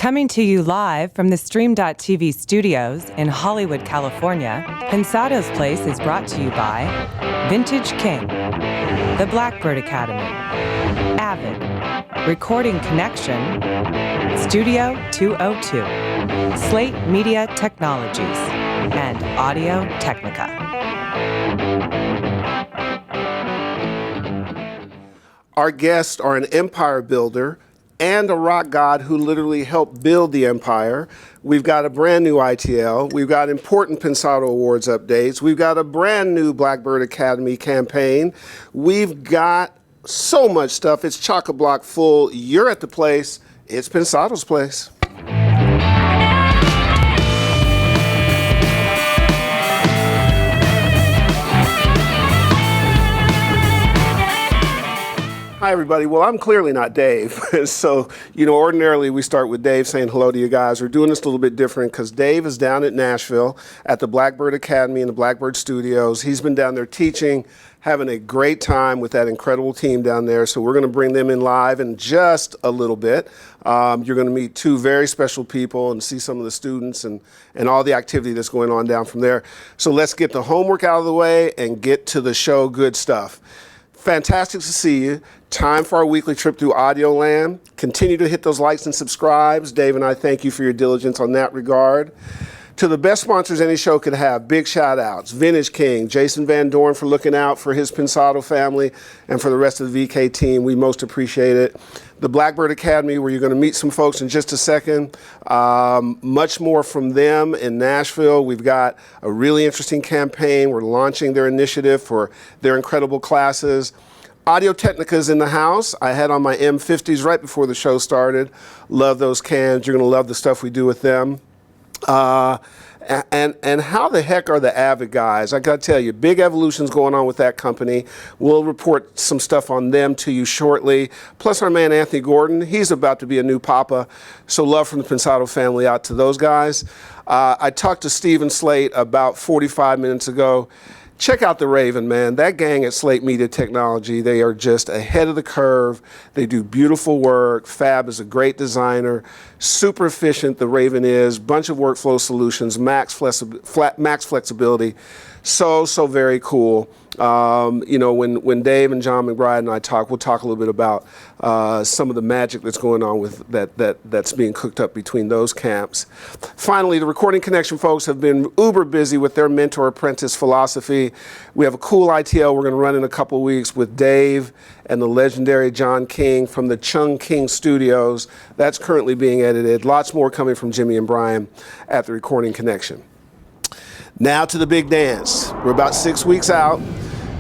Coming to you live from the Stream.tv studios in Hollywood, California, Pensado's Place is brought to you by Vintage King, the Blackbird Academy, Avid, Recording Connection, Studio 202, Slate Media Technologies, and Audio Technica. Our guests are an empire builder and a rock god who literally helped build the empire. We've got a brand new ITL. We've got important Pensado Awards updates. We've got a brand new Blackbird Academy campaign. We've got so much stuff. It's chock-a-block full. You're at the place. It's Pensado's Place. Hi, everybody. Well, I'm clearly not Dave. So, ordinarily we start with Dave saying hello to you guys. We're doing this a little bit different because Dave is down at Nashville at the Blackbird Academy and the Blackbird Studios. He's been down there teaching, having a great time with that incredible team down there. So we're going to bring them in live in just a little bit. You're going to meet two very special people and see some of the students and all the activity that's going on down from there. So let's get the homework out of the way and get to the show good stuff. Fantastic to see you. Time for our weekly trip through Audio Land. Continue to hit those likes and subscribes. Dave and I thank you for your diligence on that regard. To the best sponsors any show could have, big shout outs. Vintage King, Jason Van Dorn for looking out for his Pensado family and for the rest of the VK team. We most appreciate it. The Blackbird Academy, where you're going to meet some folks in just a second. Much more from them in Nashville. We've got a really interesting campaign. We're launching their initiative for their incredible classes. Audio Technica's in the house. I had on my M50s right before the show started. Love those cans. You're going to love the stuff we do with them. And how the heck are the Avid guys? I got to tell you, big evolutions going on with that company. We'll report some stuff on them to you shortly. Plus our man Anthony Gordon, he's about to be a new papa. So love from the Pensado family out to those guys. I talked to Stephen Slate about 45 minutes ago. Check out the Raven, man. That gang at Slate Media Technology, they are just ahead of the curve. They do beautiful work. Fab is a great designer. Super efficient, the Raven is. Bunch of workflow solutions, max flexibility. So very cool. When Dave and John McBride and I talk, we'll talk a little bit about some of the magic that's going on with that's being cooked up between those camps. Finally, the Recording Connection folks have been uber busy with their mentor-apprentice philosophy. We have a cool ITL we're going to run in a couple of weeks with Dave and the legendary John King from the Chung King Studios. That's currently being edited. Lots more coming from Jimmy and Brian at the Recording Connection. Now to the big dance. We're about 6 weeks out.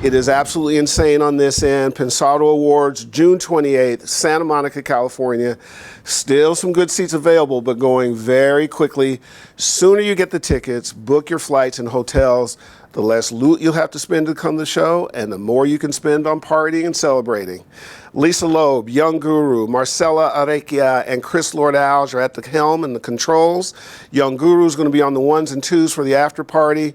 It is absolutely insane on this end. Pensado Awards, June 28th, Santa Monica, California. Still some good seats available, but going very quickly. Sooner you get the tickets, book your flights and hotels, the less loot you'll have to spend to come to the show, and the more you can spend on partying and celebrating. Lisa Loeb, Young Guru, Marcella Arequia, and Chris Lord-Alge are at the helm and the controls. Young Guru is going to be on the ones and twos for the after party.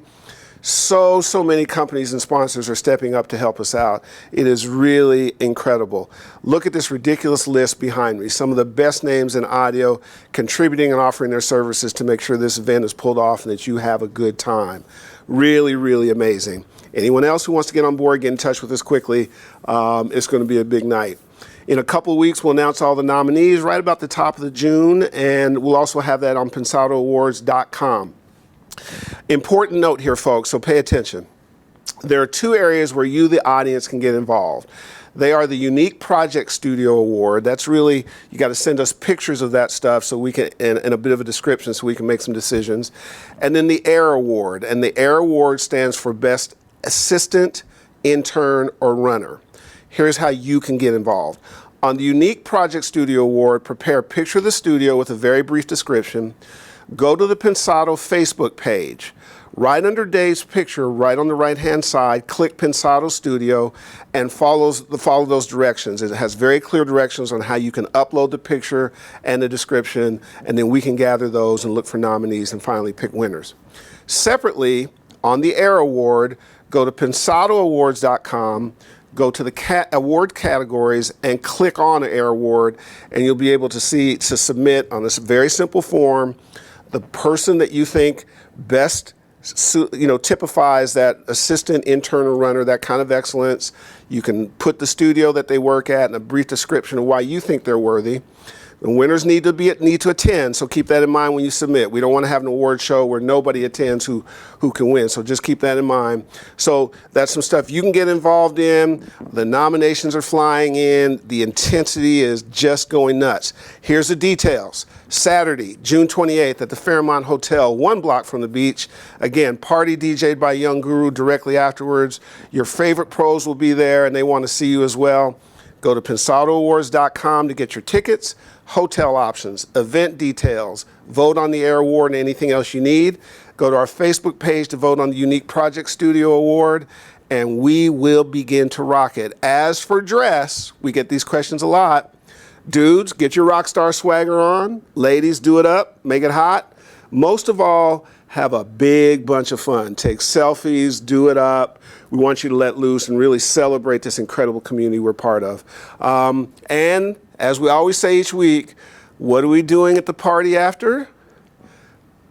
So many companies and sponsors are stepping up to help us out. It is really incredible. Look at this ridiculous list behind me. Some of the best names in audio contributing and offering their services to make sure this event is pulled off and that you have a good time. Really, really amazing. Anyone else who wants to get on board, get in touch with us quickly. It's going to be a big night. In a couple of weeks, we'll announce all the nominees right about the top of the June, and we'll also have that on pensadoawards.com. Important note here, folks, so pay attention. There are two areas where you, the audience, can get involved. They are the Unique Project Studio Award. That's really, you got to send us pictures of that stuff so we can, and a bit of a description so we can make some decisions. And then the AIR Award. And the AIR Award stands for Best Assistant, Intern, or Runner. Here's how you can get involved. On the Unique Project Studio Award, prepare a picture of the studio with a very brief description. Go to the Pensado Facebook page. Right under Dave's picture, right on the right-hand side, click Pensado Studio and follow those directions. It has very clear directions on how you can upload the picture and the description, and then we can gather those and look for nominees and finally pick winners. Separately, on the AIR Award, go to pensadoawards.com, go to the award categories and click on an air award, and you'll be able to submit on this very simple form the person that you think best typifies that assistant, intern, or runner, that kind of excellence. You can put the studio that they work at and a brief description of why you think they're worthy. The winners need to attend, so keep that in mind when you submit. We don't want to have an award show where nobody attends who can win, so just keep that in mind. So that's some stuff you can get involved in. The nominations are flying in. The intensity is just going nuts. Here's the details. Saturday, June 28th at the Fairmont Hotel, 1 block from the beach. Again, party DJ'd by Young Guru directly afterwards. Your favorite pros will be there, and they want to see you as well. Go to pensadoawards.com to get your tickets, hotel options, event details, vote on the Air Award and anything else you need. Go to our Facebook page to vote on the Unique Project Studio Award, and we will begin to rock it. As for dress, we get these questions a lot. Dudes, get your rock star swagger on. Ladies, do it up, make it hot. Most of all, have a big bunch of fun. Take selfies, do it up. We want you to let loose and really celebrate this incredible community we're part of. And as we always say each week, what are we doing at the party after?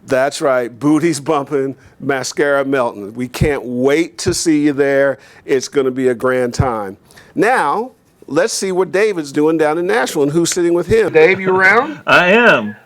That's right, booties bumping, mascara melting. We can't wait to see you there. It's going to be a grand time. Now, let's see what David's doing down in Nashville and who's sitting with him. Dave, you around? I am.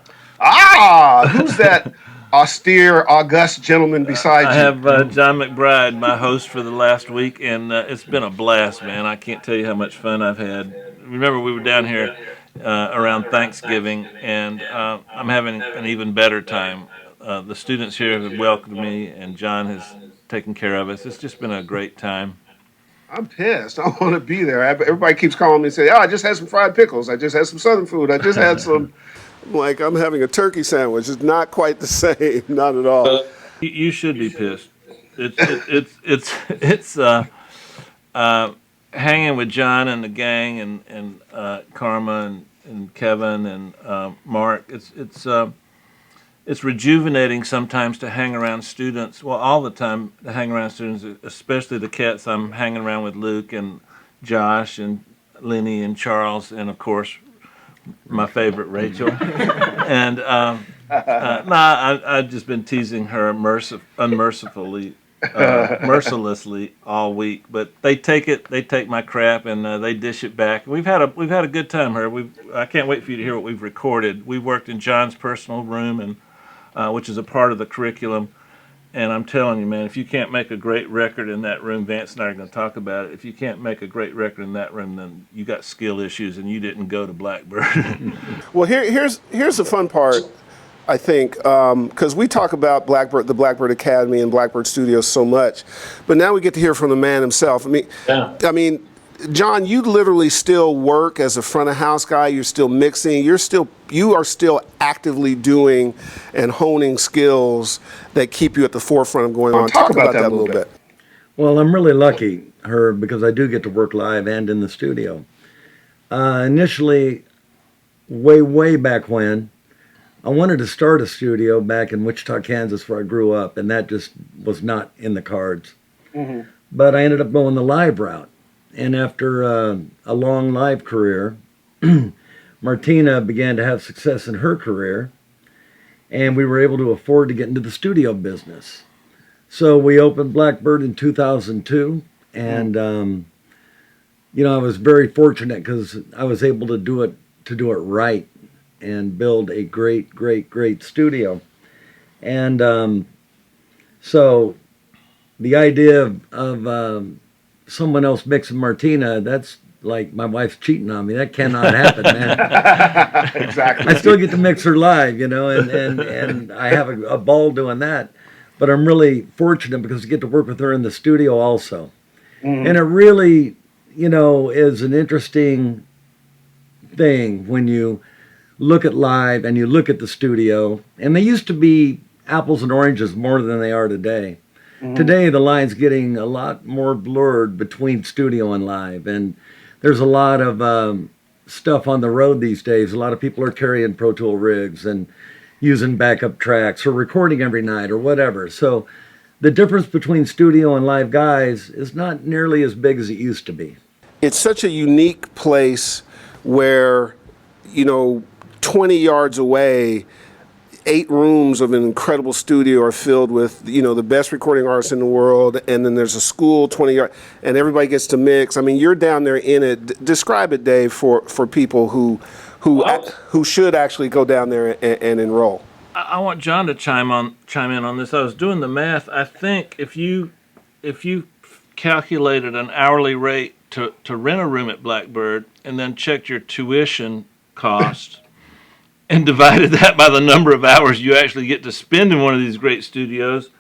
Who's that austere, august gentleman beside you? I have John McBride, my host for the last week, and it's been a blast, man. I can't tell you how much fun I've had. Remember, we were down here around Thanksgiving, and I'm having an even better time. The students here have welcomed me, and John has taken care of us. It's just been a great time. I'm pissed. I want to be there. Everybody keeps calling me and saying, I just had some fried pickles. I just had some Southern food. I just had some... Like I'm having a turkey sandwich. It's not quite the same, not at all. You should be pissed. It's hanging with John and the gang and Karma and Kevin and Mark. It's rejuvenating sometimes to hang around students. Well, all the time to hang around students, especially the cats. I'm hanging around with Luke and Josh and Lenny and Charles and of course my favorite Rachel. And I've just been teasing her mercilessly all week. But they take my crap and they dish it back. We've had a good time here. I can't wait for you to hear what we've recorded. We worked in John's personal room and which is a part of the curriculum. And I'm telling you, man, if you can't make a great record in that room, Vance and I are going to talk about it. If you can't make a great record in that room, then you got skill issues and you didn't go to Blackbird. Well, here's the fun part, I think, because we talk about the Blackbird Academy and Blackbird Studios so much, but now we get to hear from the man himself. I mean, John, you literally still work as a front of house guy. You're still mixing. You are still actively doing and honing skills that keep you at the forefront of going on. Talk about that a little bit. Well, I'm really lucky, Herb, because I do get to work live and in the studio. Initially, way back when, I wanted to start a studio back in Wichita, Kansas, where I grew up, and that just was not in the cards. Mm-hmm. But I ended up going the live route. And after a long live career, Martina began to have success in her career, and we were able to afford to get into the studio business. So we opened Blackbird in 2002, and I was very fortunate because I was able to do it right and build a great studio. And so the idea of someone else mixing Martina, that's like my wife's cheating on me. That cannot happen, man. Exactly. I still get to mix her live, and I have a ball doing that. But I'm really fortunate because I get to work with her in the studio also. Mm-hmm. And it really, is an interesting thing when you look at live and you look at the studio. And they used to be apples and oranges more than they are today. Mm-hmm. Today, the line's getting a lot more blurred between studio and live, and there's a lot of stuff on the road these days. A lot of people are carrying Pro Tool rigs and using backup tracks or recording every night or whatever. So the difference between studio and live guys is not nearly as big as it used to be. it's such a unique place where, 20 yards away, 8 rooms of an incredible studio are filled with, the best recording artists in the world, and then there's a school 20 yards, and everybody gets to mix. I mean, you're down there in it. Describe it, Dave, for people who should actually go down there and enroll. I want John to chime in on this. I was doing the math. I think if you calculated an hourly rate to rent a room at Blackbird and then checked your tuition cost and divided that by the number of hours you actually get to spend in one of these great studios,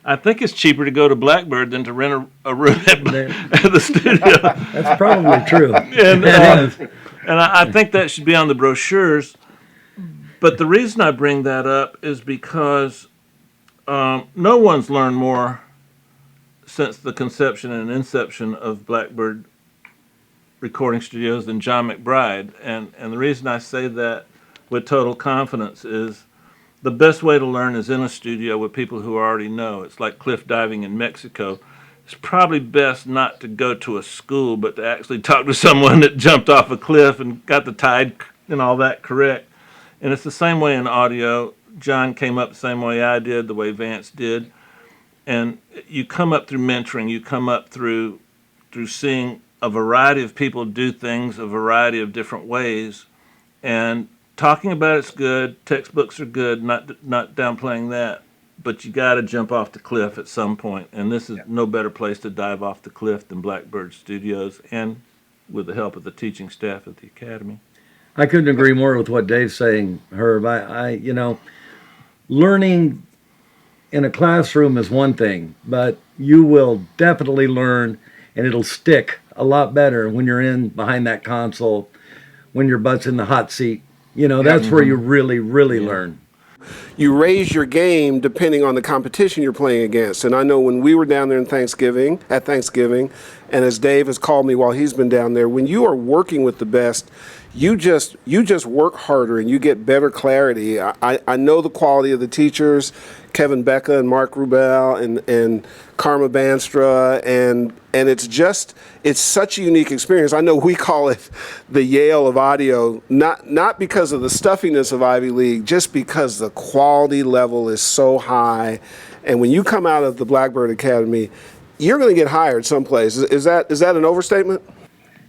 I think it's cheaper to go to Blackbird than to rent a room at the studio. That's probably true. And I think that should be on the brochures. But the reason I bring that up is because no one's learned more since the conception and inception of Blackbird recording studios than John McBride. And the reason I say that with total confidence is the best way to learn is in a studio with people who already know. It's like cliff diving in Mexico. It's probably best not to go to a school, but to actually talk to someone that jumped off a cliff and got the tide and all that correct. And it's the same way in audio. John came up the same way I did, the way Vance did. And you come up through mentoring, you come up through seeing a variety of people do things a variety of different ways. And talking about it's good, textbooks are good, not downplaying that, but you got to jump off the cliff at some point. And this is no better place to dive off the cliff than Blackbird Studios, and with the help of the teaching staff at the Academy. I couldn't agree more with what Dave's saying, Herb. Learning in a classroom is one thing, but you will definitely learn, and it'll stick a lot better when you're in behind that console, when your butt's in the hot seat. That's where you really, really learn. You raise your game depending on the competition you're playing against. And I know when we were down there at Thanksgiving, and as Dave has called me while he's been down there, when you are working with the best, you just work harder and you get better clarity. I know the quality of the teachers, Kevin Becca and Mark Rubel and Karma Banstra, and it's such a unique experience. I know we call it the Yale of audio, not because of the stuffiness of Ivy League, just because the quality level is so high. And when you come out of the Blackbird Academy, you're going to get hired someplace. Is that an overstatement?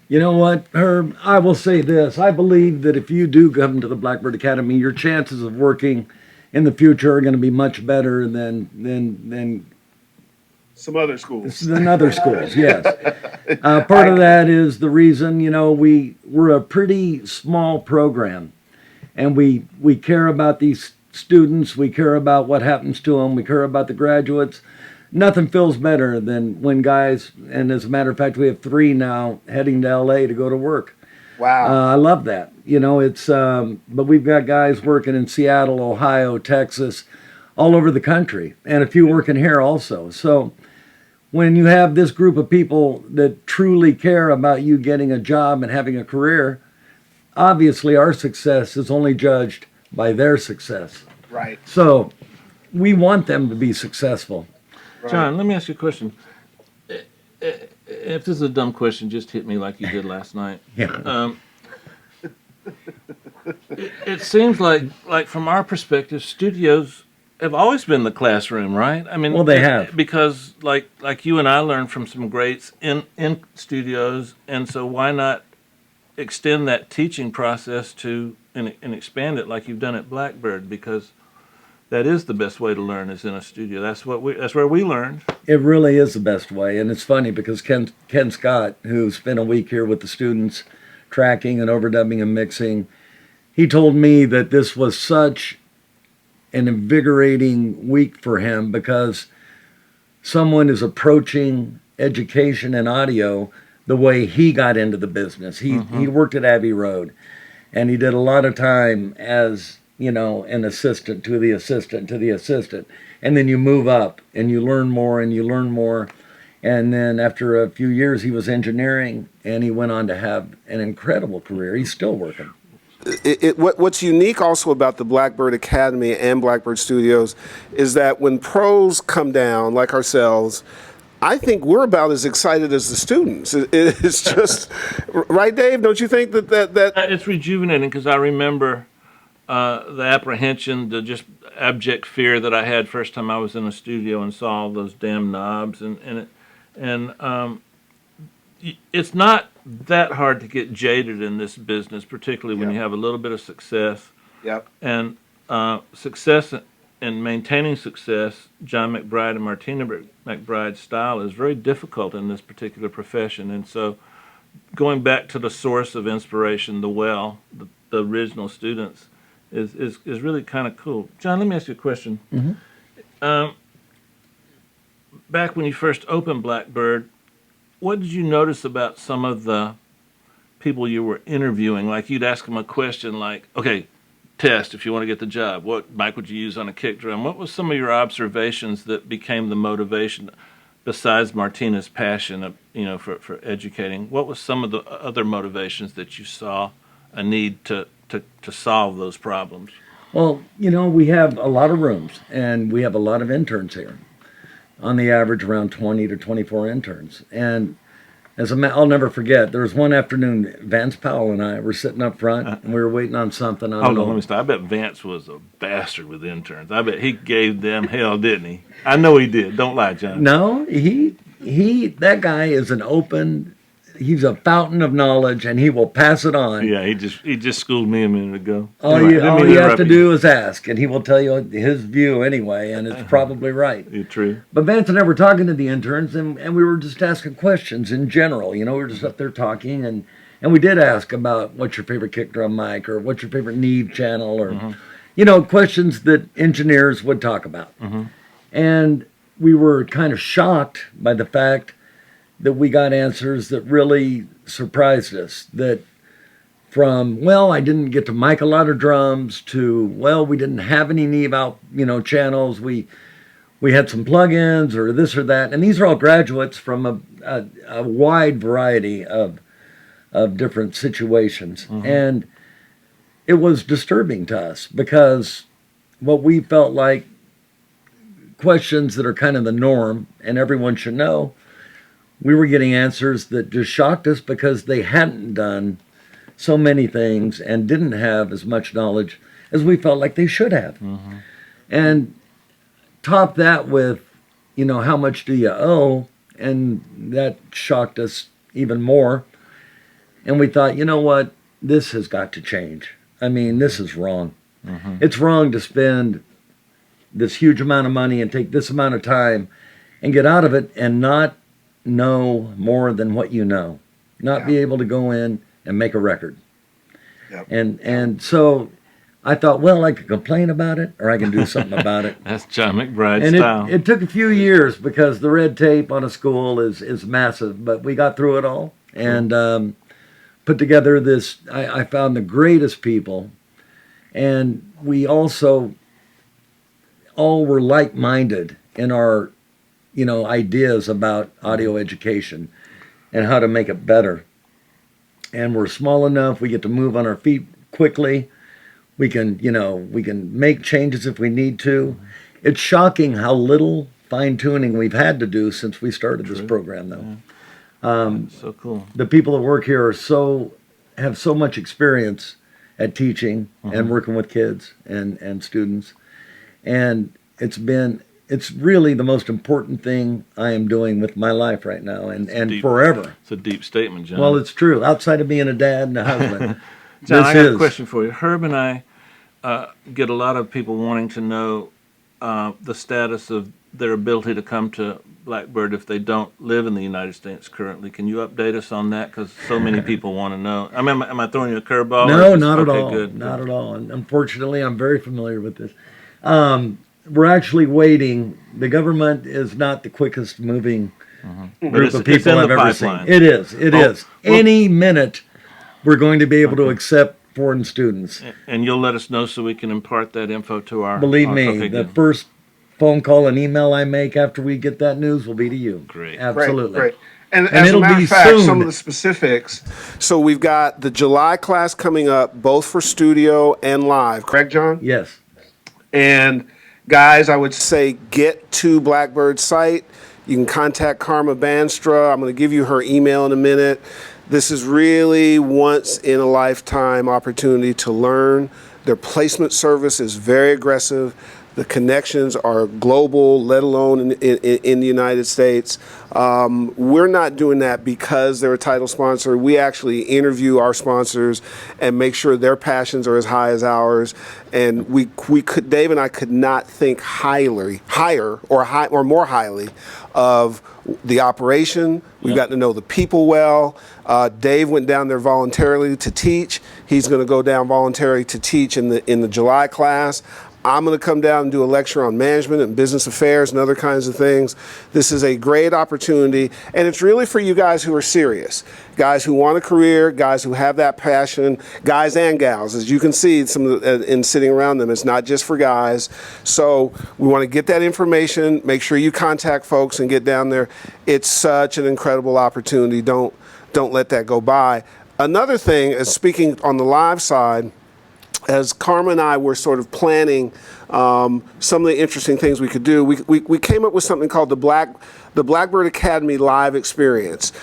You know what, Herb? I will say this. I believe that if you do come to the Blackbird Academy, your chances of working in the future are going to be much better than some other schools. Than other schools, yes. Part of that is the reason, we're a pretty small program, and we care about these students. We care about what happens to them. We care about the graduates. Nothing feels better than when guys, and as a matter of fact, we have 3 now heading to LA to go to work. Wow. I love that. But we've got guys working in Seattle, Ohio, Texas, all over the country, and a few working here also. So when you have this group of people that truly care about you getting a job and having a career, obviously our success is only judged by their success. Right. So we want them to be successful. John, let me ask you a question. If this is a dumb question, just hit me like you did last night. Yeah. It seems like from our perspective, studios have always been the classroom, right? I mean, well, they have, because like you and I learned from some greats in studios, and so why not extend that teaching process to and expand it like you've done at Blackbird? Because that is the best way to learn, is in a studio. That's where we learned. It really is the best way, and it's funny because Ken Scott, who spent a week here with the students, tracking and overdubbing and mixing, he told me that this was such an invigorating week for him because someone is approaching education and audio the way he got into the business. He worked at Abbey Road, and he did a lot of time as an assistant to the assistant to the assistant. And then you move up and you learn more and you learn more. And then after a few years, he was engineering, and he went on to have an incredible career. He's still working. What's unique also about the Blackbird Academy and Blackbird Studios is that when pros come down, like ourselves, I think we're about as excited as the students. It's just, right, Dave? Don't you think that It's rejuvenating because I remember the apprehension, the just abject fear that I had first time I was in a studio and saw all those damn knobs, it's not that hard to get jaded in this business, particularly when you have a little bit of success. Yep. And success and maintaining success, John McBride and Martina McBride's style is very difficult in this particular profession. And so going back to the source of inspiration, the original students, is really kind of cool. John, let me ask you a question. Mm-hmm. Back when you first opened Blackbird, what did you notice about some of the people you were interviewing? Like you'd ask them a question like, okay, test if you want to get the job. What mic would you use on a kick drum? What was some of your observations that became the motivation besides Martina's passion, for educating? What was some of the other motivations that you saw a need to solve those problems? Well, we have a lot of rooms, and we have a lot of interns here. On the average, around 20 to 24 interns. And I'll never forget, there was one afternoon, Vance Powell and I were sitting up front, and we were waiting on something. Hold on, let me stop. I bet Vance was a bastard with interns. I bet he gave them hell, didn't he? I know he did. Don't lie, John. No, that guy is he's a fountain of knowledge, and he will pass it on. Yeah, he just schooled me a minute ago. All you have to do is ask, and he will tell you his view anyway, and it's probably right. You're true. But Vance and I were talking to the interns, and we were just asking questions in general. We were just up there talking, and we did ask about what's your favorite kick drum mic, or what's your favorite Neve channel, or, questions that engineers would talk about. Mm-hmm. And we were kind of shocked by the fact that we got answers that really surprised us. That from, I didn't get to mic a lot of drums, to, we didn't have any Neve out, channels. We had some plugins or this or that. And these are all graduates from a wide variety of different situations. Mm-hmm. And it was disturbing to us because what we felt like questions that are kind of the norm and everyone should know, we were getting answers that just shocked us because they hadn't done so many things and didn't have as much knowledge as we felt like they should have. Mm-hmm. And top that with, how much do you owe? And that shocked us even more. And we thought, what? This has got to change. I mean, this is wrong. Mm-hmm. It's wrong to spend this huge amount of money and take this amount of time and get out of it and not know more than what you know, not be able to go in and make a record. Yep. And so I thought, I could complain about it or I can do something about it. That's John McBride's and style. It took a few years because the red tape on a school is massive, but we got through it all and put together this. I found the greatest people, and we also all were like-minded in our ideas about audio education and how to make it better. And we're small enough, we get to move on our feet quickly. We can make changes if we need to. It's shocking how little fine-tuning we've had to do since we started this program, though. Yeah. So cool. The people that work here have so much experience at teaching and working with kids and students. And it's really the most important thing I am doing with my life right now and forever. It's a deep statement, John. Well, it's true. Outside of being a dad and a husband. John, I got a question for you. Herb and I get a lot of people wanting to know the status of their ability to come to Blackbird if they don't live in the United States currently. Can you update us on that? Because so many people want to know. I mean, am I throwing you a curveball? No, not at all. Good. Not at all. And unfortunately, I'm very familiar with this. We're actually waiting. The government is not the quickest moving group of people I've ever seen. It is. It is. Any minute, we're going to be able to accept foreign students. And you'll let us know so we can impart that info to our... Believe me, the first phone call and email I make after we get that news will be to you. Great. Absolutely. Great. And as it'll a matter be of fact, soon. some of the specifics. So we've got the July class coming up, both for studio and live. Correct, John? Yes. And guys, I would say get to Blackbird's site. You can contact Karma Banstra. I'm going to give you her email in a minute. This is really once in a lifetime opportunity to learn. Their placement service is very aggressive. The connections are global, let alone in the United States. We're not doing that because they're a title sponsor. We actually interview our sponsors and make sure their passions are as high as ours. And we could, Dave and I could not think higher or more highly of the operation. We've gotten to know the people well. Dave went down there voluntarily to teach. He's going to go down voluntarily to teach in the July class. I'm going to come down and do a lecture on management and business affairs and other kinds of things. This is a great opportunity, and it's really for you guys who are serious, guys who want a career, guys who have that passion, guys and gals. As you can see in sitting around them, it's not just for guys. So we want to get that information, make sure you contact folks and get down there. It's such an incredible opportunity. Don't let that go by. Another thing is, speaking on the live side, as Karma and I were sort of planning some of the interesting things we could do, we came up with something called the Blackbird Academy Live Experience.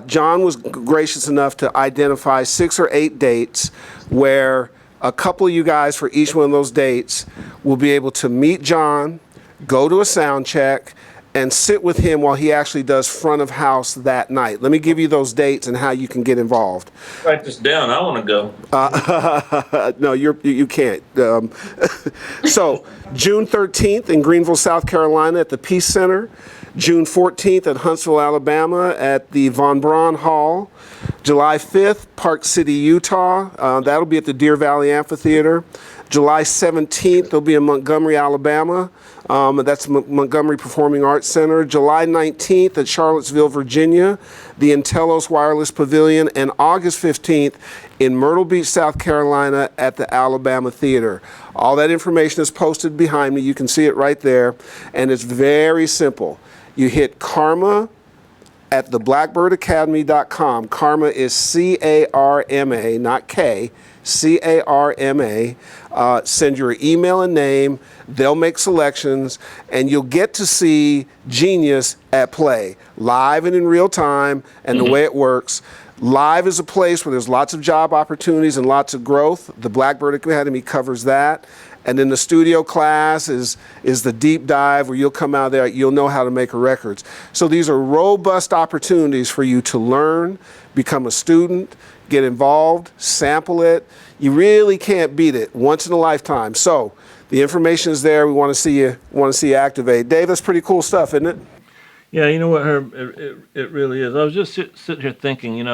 John was gracious enough to identify 6 or 8 dates where a couple of you guys for each one of those dates will be able to meet John, go to a sound check, and sit with him while he actually does front of house that night. Let me give you those dates and how you can get involved. Write this down. I want to go. No, you can't. So June 13th in Greenville, South Carolina at the Peace Center. June 14th at Huntsville, Alabama at the Von Braun Hall. July 5th, Park City, Utah. That'll be at the Deer Valley Amphitheater. July 17th, they'll be in Montgomery, Alabama. That's Montgomery Performing Arts Center. July 19th at Charlottesville, Virginia, the Intellos Wireless Pavilion. And August 15th in Myrtle Beach, South Carolina at the Alabama Theater. All that information is posted behind me. You can see it right there. And it's very simple. You hit Karma at theblackbirdacademy.com. Karma is C-A-R-M-A, not K, C-A-R-M-A. Send your email and name. They'll make selections, and you'll get to see genius at play, live and in real time, and the way it works. Live is a place where there's lots of job opportunities and lots of growth. The Blackbird Academy covers that. And then the studio class is the deep dive where you'll come out there, you'll know how to make records. So these are robust opportunities for you to learn, become a student, get involved, sample it. You really can't beat it. Once in a lifetime. So the information is there. We want to see you activate. Dave, that's pretty cool stuff, isn't it? Yeah, you know what, Herb? It really is. I was just sitting here thinking,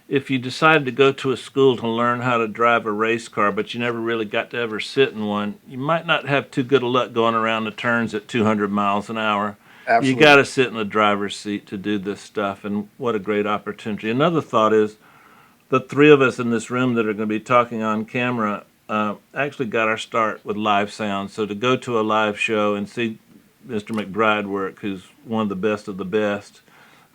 if you decided to go to a school to learn how to drive a race car, but you never really got to ever sit in one, you might not have too good a luck going around the turns at 200 miles an hour. Absolutely. You got to sit in the driver's seat to do this stuff, and what a great opportunity. Another thought is the 3 of us in this room that are going to be talking on camera actually got our start with live sound. So to go to a live show and see Mr. McBride work, who's one of the best,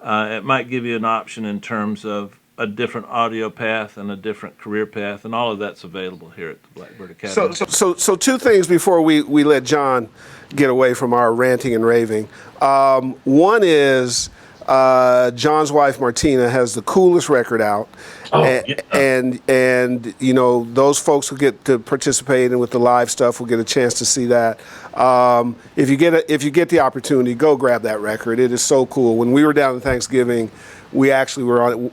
it might give you an option in terms of a different audio path and a different career path, and all of that's available here at the Blackbird Academy. So 2 things before we let John get away from our ranting and raving. One is John's wife Martina has the coolest record out. And those folks who get to participate in with the live stuff will get a chance to see that. If you get the opportunity, go grab that record. It is so cool. When we were down at Thanksgiving, we actually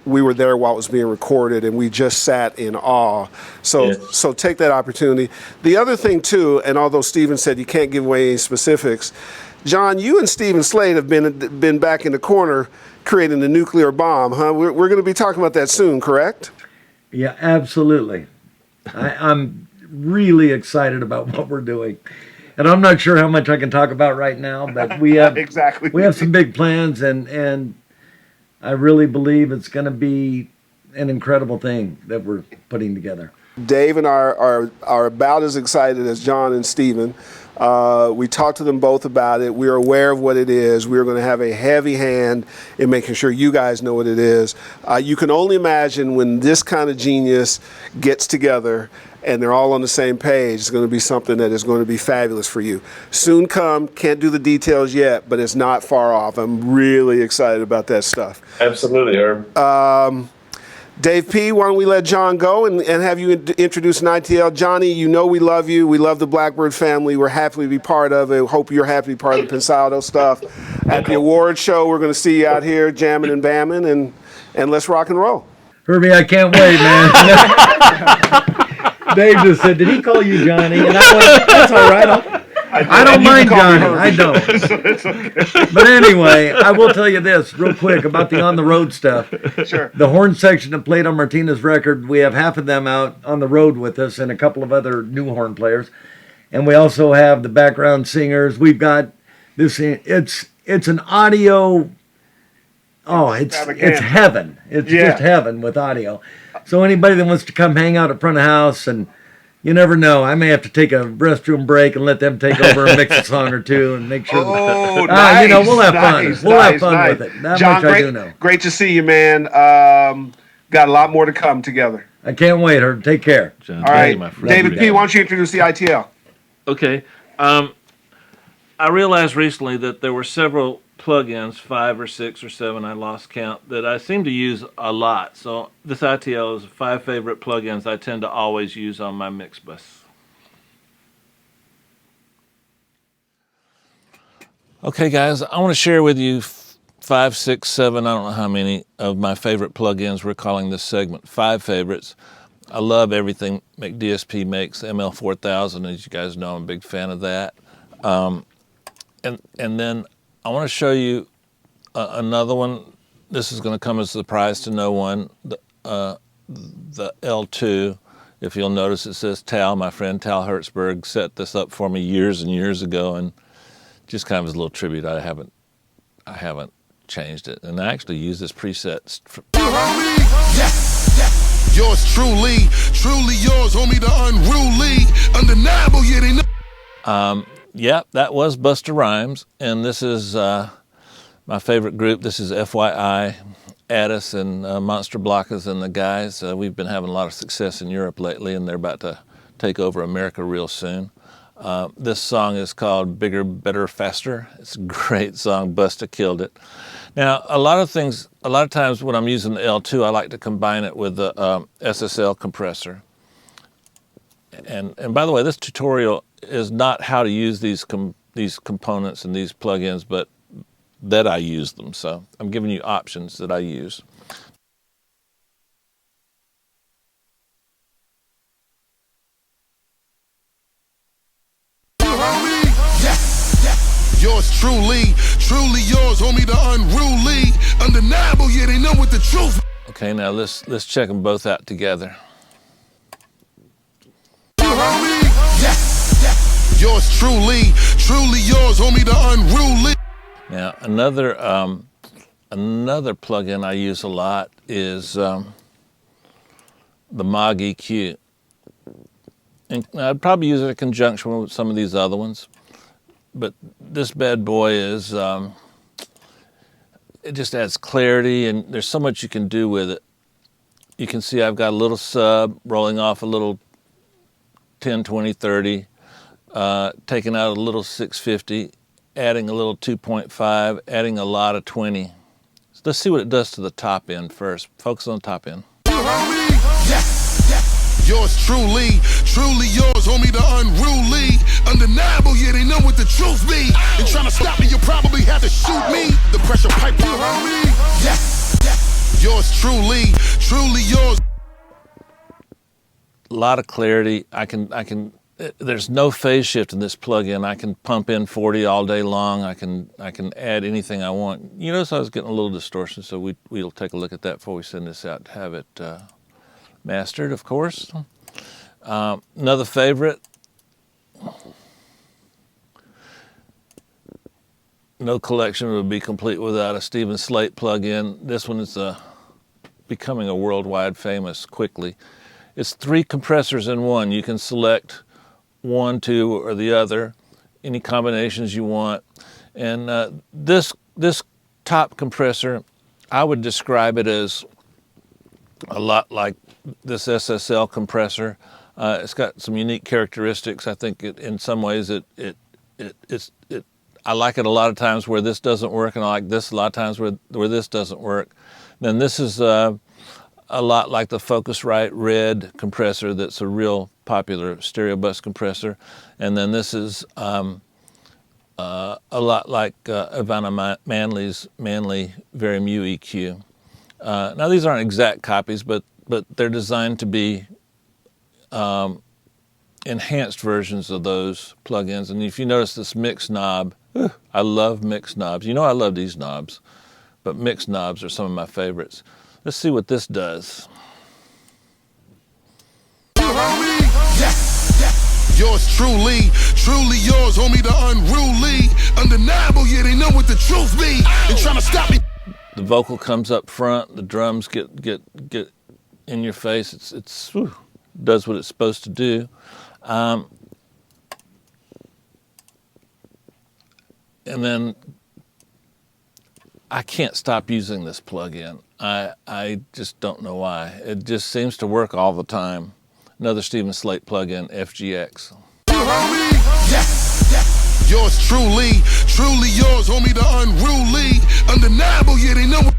we were there while it was being recorded, and we just sat in awe. So take that opportunity. The other thing too, and although Stephen said you can't give away any specifics, John, you and Stephen Slade have been back in the corner creating the nuclear bomb, huh? We're going to be talking about that soon, correct? Yeah, absolutely. I'm really excited about what we're doing. And I'm not sure how much I can talk about right now, but we have exactly. We have some big plans, and I really believe it's going to be an incredible thing that we're putting together. Dave and I are about as excited as John and Steven. We talked to them both about it. We're aware of what it is. We're going to have a heavy hand in making sure you guys know what it is. You can only imagine when this kind of genius gets together and they're all on the same page, it's going to be something that is going to be fabulous for you. Soon come, can't do the details yet, but it's not far off. I'm really excited about that stuff. Absolutely, Herb. Dave P., why don't we let John go and have you introduce an ITL. Johnny, you know we love you. We love the Blackbird family. We're happy to be part of it. Hope you're happy to be part of the Pensado stuff. At the award show, we're going to see you out here jamming and bamming, and let's rock and roll. Herbie, I can't wait, man. Dave just said, did he call you Johnny? And I went, that's all right. I don't mind Johnny. I don't. It's okay. But anyway, I will tell you this real quick about the on the road stuff. Sure. The horn section that played on Martina's record, we have half of them out on the road with us and a couple of other new horn players. And we also have the background singers. We've got this, it's an audio, it's heaven. It's just heaven with audio. So anybody that wants to come hang out at front of house, and you never know, I may have to take a restroom break and let them take over and mix a song or two and make sure nice, we'll have fun. We'll have fun with it. That John, much I do know. Great to see you, man. Got a lot more to come together. I can't wait, Herb. Take care. John, all right, David P., why don't you introduce the ITL? Okay. I realized recently that there were several plugins, 5 or 6 or 7, I lost count, that I seem to use a lot. So this ITL is 5 favorite plugins I tend to always use on my mix bus. Okay, guys, I want to share with you 5, 6, 7, I don't know how many of my favorite plugins. We're calling this segment 5 favorites. I love everything DSP makes. ML4000, as you guys know, I'm a big fan of that. And then I want to show you another one. This is going to come as a surprise to no one. The L2, if you'll notice, it says Tal. My friend Tal Hertzberg set this up for me years and years ago, and just kind of as a little tribute. I haven't changed it, and I actually use this preset. Yours truly yours, homie, the unruly, undeniable, yeah, they know. Yep, that was Busta Rhymes, and this is my favorite group. This is FYI, Addis and Monster Blockas and the guys. We've been having a lot of success in Europe lately, and they're about to take over America real soon. This song is called Bigger, Better, Faster. It's a great song. Busta killed it. Now, a lot of times when I'm using the L2, I like to combine it with the SSL compressor. And by the way, this tutorial is not how to use these components and these plugins, but that I use them. So I'm giving you options that I use. Yours truly yours, homie, the unruly, undeniable, yeah, they know what the truth. Okay, now let's check them both out together. Yours truly yours, homie, the unruly. Now another plugin I use a lot is the Moog EQ. And I'd probably use it in conjunction with some of these other ones. But this bad boy is, it just adds clarity, and there's so much you can do with it. You can see I've got a little sub rolling off a little 10, 20, 30, taking out a little 650, adding a little 2.5, adding a lot of 20. So let's see what it does to the top end first. Focus on the top end. Yours truly yours, homie, the unruly, undeniable, yeah, they know what the truth be. And trying to stop me, you'll probably have to shoot me. The pressure pipe, yours truly yours. A lot of clarity. There's no phase shift in this plugin. I can pump in 40 all day long. I can add anything I want. You notice I was getting a little distortion, so we'll take a look at that before we send this out to have it mastered, of course. Another favorite. No collection would be complete without a Stephen Slate plugin. This one is becoming a worldwide famous quickly. it's 3 compressors in one. You can select 1, 2, or the other, any combinations you want. And this top compressor, I would describe it as a lot like this SSL compressor. It's got some unique characteristics. I think in some ways I like it a lot of times where this doesn't work, and I like this a lot of times where this doesn't work. Then this is a lot like the Focusrite Red compressor that's a real popular stereo bus compressor. And then this is a lot like Ivana Manley's Manley Very Mu EQ. Now these aren't exact copies, but they're designed to be enhanced versions of those plugins. And if you notice this mix knob, I love mix knobs. You know I love these knobs, but mix knobs are some of my favorites. Let's see what this does. Yours truly, truly yours, homie, the unruly, undeniable, yeah, they know what the truth be, and trying to stop me. The vocal comes up front, the drums get in your face. It's does what it's supposed to do. And then I can't stop using this plugin. I just don't know why. It just seems to work all the time. Another Stephen Slate plugin, FGX. Yours truly, truly yours, homie, the unruly, undeniable, yeah, they know.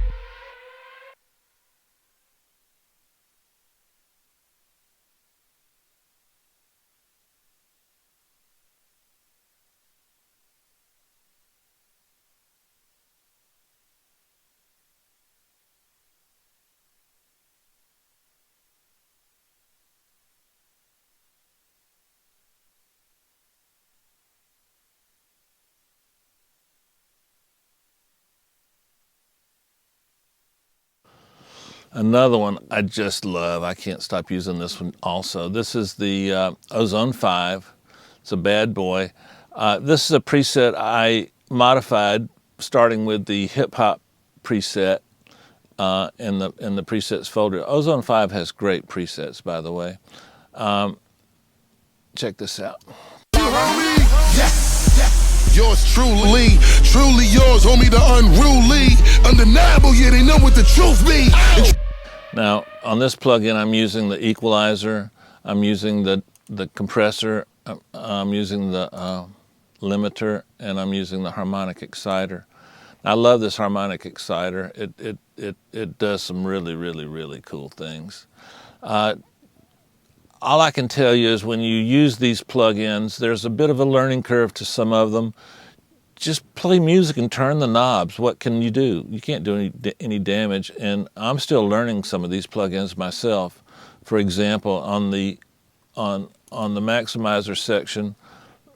Another one I just love. I can't stop using this one also. This is the Ozone 5. It's a bad boy. This is a preset I modified starting with the hip hop preset in the presets folder. Ozone 5 has great presets, by the way. Check this out. Yours truly, truly yours, homie, the unruly, undeniable, yeah, they know what the truth be. Now, on this plugin, I'm using the equalizer, I'm using the compressor, I'm using the limiter, and I'm using the harmonic exciter. I love this harmonic exciter. It does some really, really, really cool things. All I can tell you is when you use these plugins, there's a bit of a learning curve to some of them. Just play music and turn the knobs. What can you do? You can't do any damage, and I'm still learning some of these plugins myself. For example, on the maximizer section,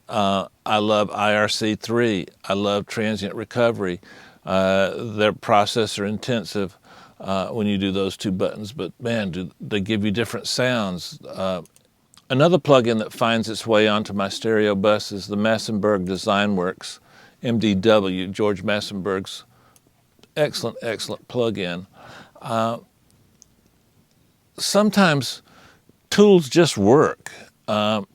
I love IRC3. I love transient recovery. They're processor intensive when you do those two buttons, but man, do they give you different sounds. Another plugin that finds its way onto my stereo bus is the Massenburg DesignWorks MDW, George Massenburg's excellent, excellent plugin. Sometimes tools just work, and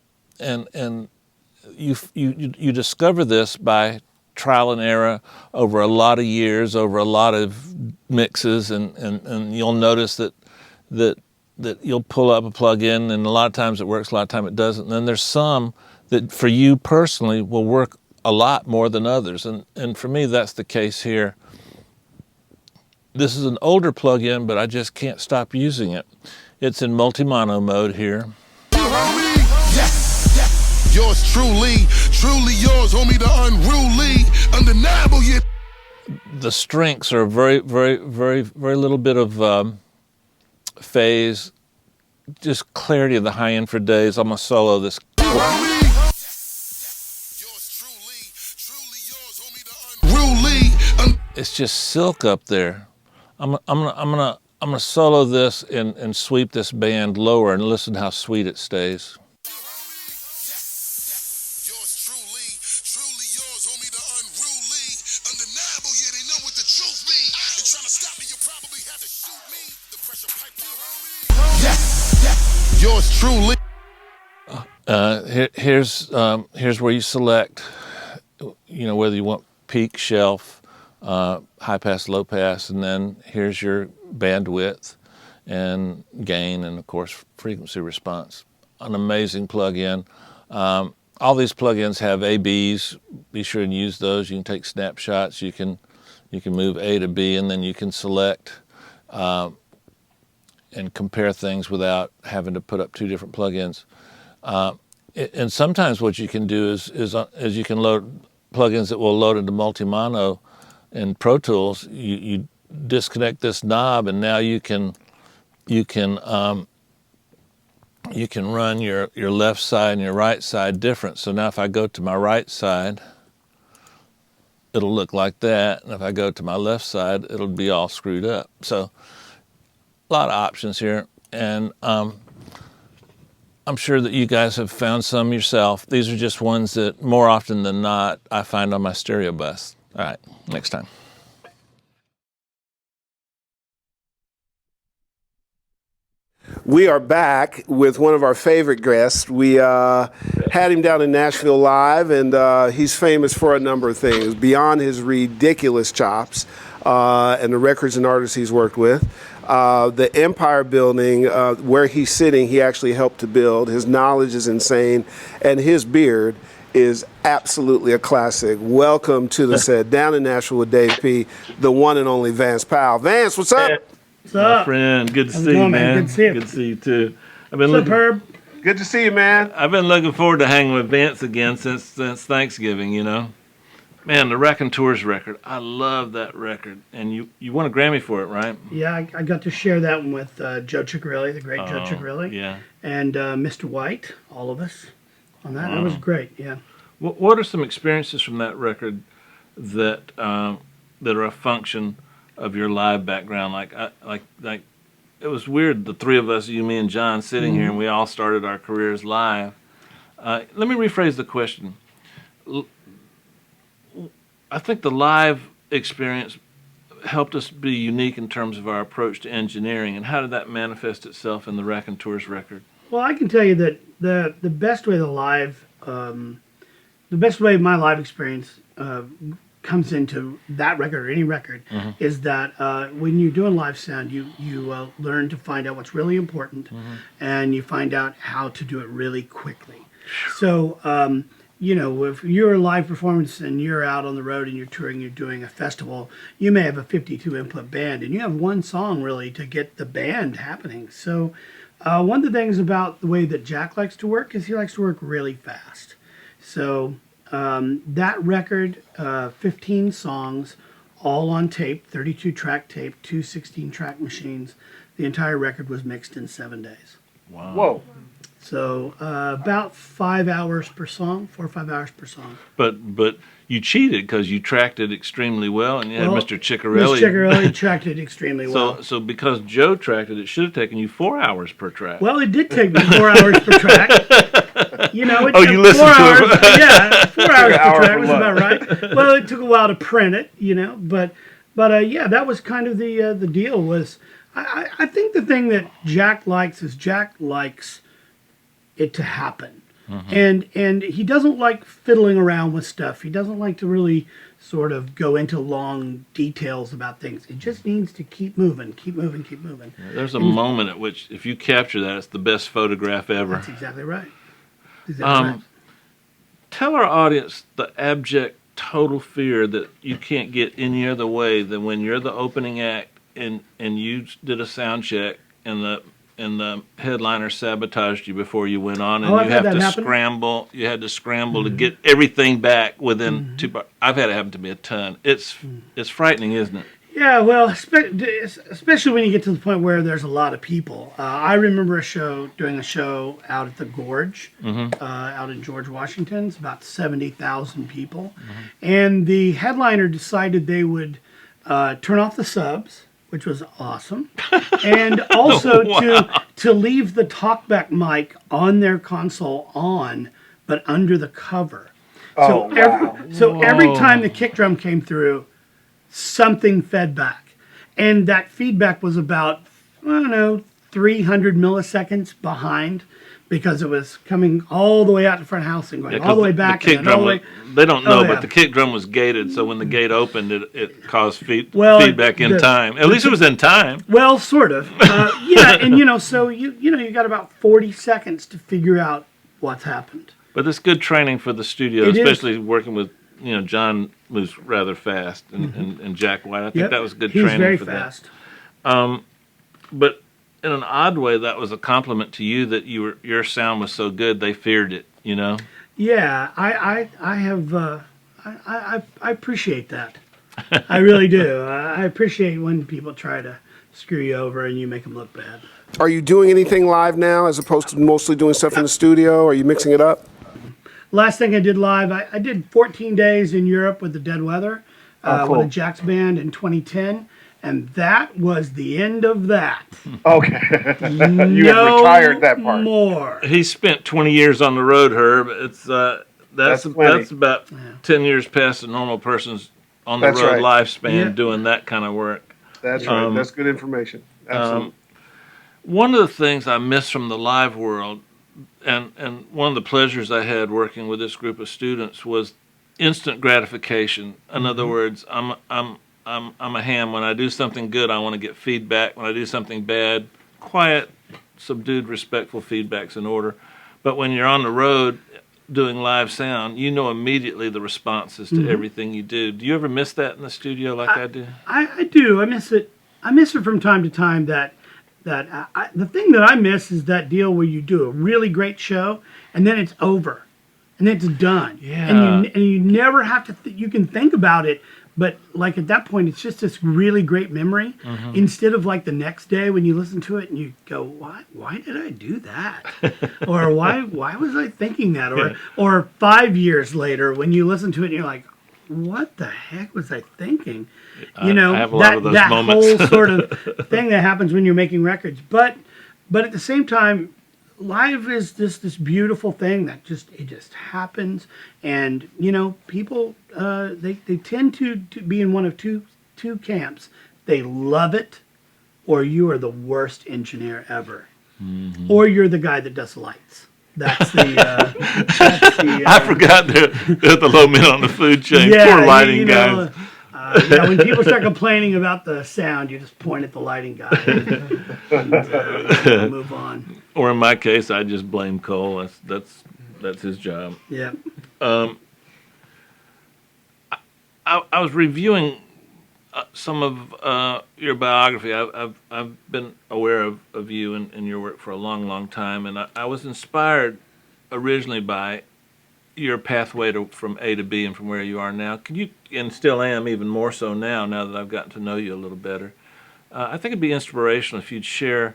you discover this by trial and error over a lot of years, over a lot of mixes, and you'll notice that you'll pull up a plugin, and a lot of times it works, a lot of times it doesn't. And then there's some that for you personally will work a lot more than others, and for me that's the case here. This is an older plugin, but I just can't stop using it. It's in multi-mono mode here. Yours truly, truly yours, homie, the unruly, undeniable, yeah. The strengths are very, very, very, very little bit of phase, just clarity of the high end for days. I'm gonna solo this. It's just silk up there. I'm gonna solo this and sweep this band lower and listen how sweet it stays. Yours truly. Here's where you select, whether you want peak, shelf, high pass, low pass, and then here's your bandwidth and gain, and of course frequency response. An amazing plug-in. All these plugins have ABs. Be sure and use those. You can take snapshots. You can move A to B, and then you can select and compare things without having to put up two different plugins. And sometimes what you can do is you can load plugins that will load into multi-mono in Pro Tools. You disconnect this knob, and now you can run your left side and your right side different. So now if I go to my right side, it'll look like that, and if I go to my left side, it'll be all screwed up. So a lot of options here, and I'm sure that you guys have found some yourself. These are just ones that more often than not I find on my stereo bus. All right, next time. We are back with one of our favorite guests. We had him down in Nashville live, and he's famous for a number of things beyond his ridiculous chops and the records and artists he's worked with. The Empire building, where he's sitting, he actually helped to build. His knowledge is insane, and his beard is absolutely a classic. Welcome to the set, down in Nashville with Dave P., the one and only Vance Powell. Vance, what's up? What's up? My friend, good to How's see it you, going, man. Good to see you. Good to see you too. I've been What's up, Herb? Good to see you, man. I've been looking forward to hanging with Vance again since Thanksgiving. Man, the Raconteurs record. I love that record, and you won a Grammy for it, right? Yeah, I got to share that one with Joe Ciccarelli, the great Joe Ciccarelli. Yeah. And Mr. White, all of us on that. That was great, yeah. What are some experiences from that record that are a function of your live background? Like it was weird, the three of us, you, me, and John, sitting here, and we all started our careers live. Let me rephrase the question. I think the live experience helped us be unique in terms of our approach to engineering, and how did that manifest itself in the Raconteurs record? Well, I can tell you that the best way my live experience comes into that record or any record is that when you're doing live sound, you learn to find out what's really important, and you find out how to do it really quickly. So, if you're a live performance and you're out on the road and you're touring, you're doing a festival, you may have a 52 input band, and you have one song really to get the band happening. So one of the things about the way that Jack likes to work is he likes to work really fast. So that record, 15 songs, all on tape, 32 track tape, two 16 track machines. The entire record was mixed in 7 days. Wow. Whoa. So about 5 hours per song, 4 or 5 hours per song. But you cheated because you tracked it extremely well, and you had Mr. Ciccarelli. Mr. Ciccarelli tracked it extremely well. So because Joe tracked it, it should have taken you 4 hours per track. Well, it did take me 4 hours per track. You listened 4 hours. to it. Yeah, 4 hours per track was month. about right. Well, it took a while to print it, but yeah, that was kind of the deal. Was I think the thing that Jack likes is Jack likes it to happen. And he doesn't like fiddling around with stuff. He doesn't like to really sort of go into long details about things. It just needs to keep moving, keep moving, keep moving. There's a moment at which, if you capture that, it's the best photograph ever. That's exactly right. Exactly right. Tell our audience the abject total fear that you can't get any other way than when you're the opening act and you did a sound check and the headliner sabotaged you before you went on, and you have to scramble. You had to scramble to get everything back within 2 parts. I've had it happen to me a ton. It's frightening, isn't it? Yeah, well, especially when you get to the point where there's a lot of people. I remember doing a show out at the Gorge, out in George Washington. It's about 70,000 people, and the headliner decided they would turn off the subs, which was awesome, and also to leave the talkback mic on their console on, but under the cover. So every time the kick drum came through, something fed back, and that feedback was about 3 300 milliseconds behind because it was coming all the way out to front house and going all the way back. The kick and then all drum, the way, they don't know, yeah. but the kick drum was gated, so when the gate opened, it caused feedback in time. At least it was in time. Well, sort of. Yeah, and so you got about 40 seconds to figure out what's happened. But it's good training for the studio, It especially working with John moves rather fast and Jack White. I think that was good He's training very for fast. that. But in an odd way, that was a compliment to you that your sound was so good they feared it. Yeah, I have. I appreciate that. I really do. I appreciate when people try to screw you over and you make them look bad. Are you doing anything live now as opposed to mostly doing stuff in the studio? Are you mixing it up? Last thing I did live, I did 14 days in Europe with the Dead Weather, cool. with a Jack's band in 2010, and that was the end of that. Okay. You had No retired that part. more. He spent 20 years on the road, Herb. It's that's plenty. about 10 years past a normal person's on the That's road right. lifespan doing that kind of work. That's right. That's good information. Absolutely. One of the things I miss from the live world, and one of the pleasures I had working with this group of students was instant gratification. In other words, I'm a ham. When I do something good, I want to get feedback. When I do something bad, quiet, subdued, respectful feedback's in order. But when you're on the road doing live sound, immediately the responses to everything you do. Do you ever miss that in the studio like I do? I do. I miss it. I miss it from time to time. The thing that I miss is that deal where you do a really great show and then it's over, and then it's done. Yeah. And you never have to. You can think about it, but like at that point, it's just this really great memory. Instead of like the next day when you listen to it and you go, Why did I do that? Or why was I thinking that? Or 5 years later when you listen to it and you're like, what the heck was I thinking? I have a lot of those moments. Whole sort of thing that happens when you're making records. But at the same time, live is this beautiful thing that just happens. And people they tend to be in one of two camps. They love it, or you are the worst engineer ever, or you're the guy that does lights. That's the. I forgot they're the low men on the food chain. Yeah, Poor lighting guys. When people start complaining about the sound, you just point at the lighting guy and move on. Or in my case, I just blame Cole. That's his job. Yeah. I was reviewing some of your biography. I've been aware of you and your work for a long time, and I was inspired originally by your pathway from A to B and from where you are now. Can you, and still am even more so now that I've gotten to know you a little better. I think it'd be inspirational if you'd share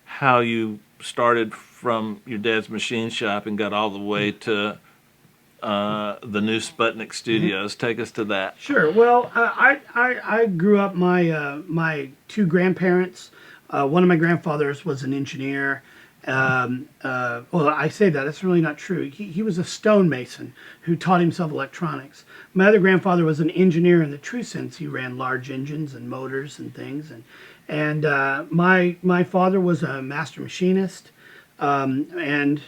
how you started from your dad's machine shop and got all the way to the new Sputnik Studios. Take us to that. Sure. Well, I grew up. My two grandparents. One of my grandfathers was an engineer. Well, I say that. That's really not true. He was a stonemason who taught himself electronics. My other grandfather was an engineer in the true sense. He ran large engines and motors and things. And my father was a master machinist, and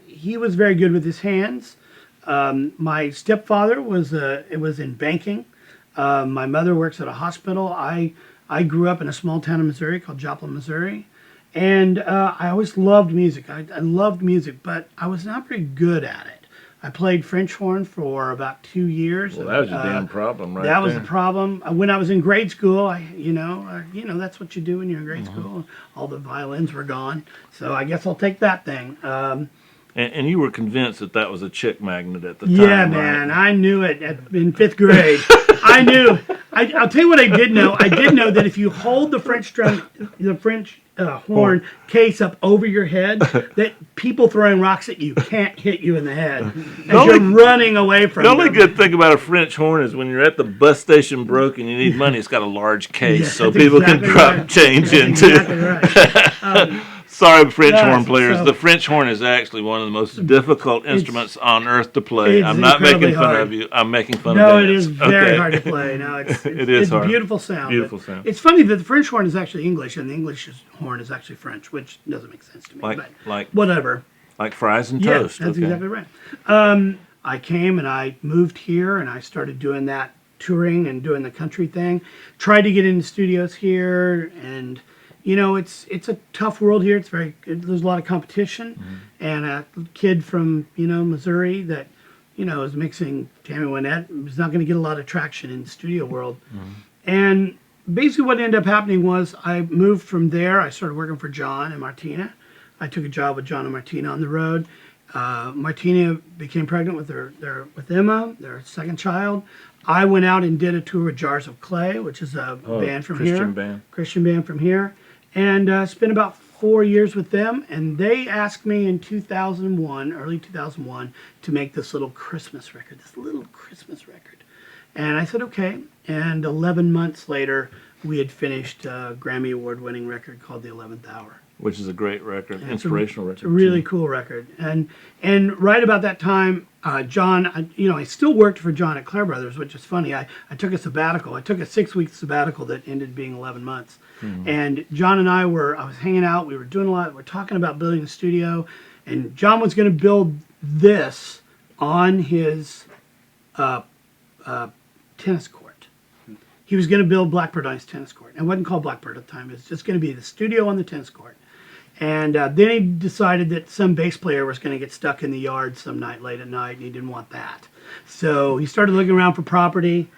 he was very good with his hands. My stepfather was in banking. My mother works at a hospital. I grew up in a small town in Missouri called Joplin, Missouri. And I always loved music. I loved music, but I was not very good at it. I played French horn for about 2 years. Well, that was your damn problem, right? That was the problem. When I was in grade school, that's what you do when you're in grade school. All the violins were gone, so I guess I'll take that thing. And you were convinced that was a chick magnet at the time, Yeah, right? man, I knew it in 5th grade. I knew. I'll tell you what I did know. I did know that if you hold the French horn case up over your head, that people throwing rocks at you can't hit you in the head as you're running away from them. The only good thing about a French horn is when you're at the bus station broke and you need money, it's got a large case so people can drop change into. Exactly right. Sorry, French Yes, horn players. so- The French horn is actually one of the most difficult instruments on earth to play. it's I'm not incredibly making fun hard. of you. I'm making fun No, of it dance. is very Okay. hard to play. No, it's It is it's hard. a beautiful sound. Beautiful but sound. It's funny that the French horn is actually English and the English horn is actually French, which doesn't make sense to me. Like- but like- whatever. Like fries and Yeah, toast. that's okay. exactly right. I came and I moved here and I started doing that touring and doing the country thing. Tried to get into studios here, and you know it's a tough world here. There's a lot of competition, and a kid from Missouri that is mixing Tammy Wynette is not going to get a lot of traction in the studio world. And basically, what ended up happening was I moved from there. I started working for John and Martina. I took a job with John and Martina on the road. Martina became pregnant with Emma, their second child. I went out and did a tour with Jars of Clay, which is a band from Christian here, band. Christian band from here, and spent about 4 years with them. And they asked me in 2001, early 2001, to make this little Christmas record. And I said okay. And 11 months later, we had finished a Grammy Award-winning record called The 11th Hour. Which is a great record, Yeah, inspirational it's record. a really too. cool record. And right about that time, John, I still worked for John at Clare Brothers, which is funny. I took a sabbatical. I took a 6-week sabbatical that ended being 11 months. And John and I was hanging out. We were doing a lot. We're talking about building a studio. And John was going to build this on his tennis court. He was going to build Blackbird on his tennis court. And it wasn't called Blackbird at the time. It was just going to be the studio on the tennis court. And then he decided that some bass player was going to get stuck in the yard some night, late at night, and he didn't want that. So he started looking around for property,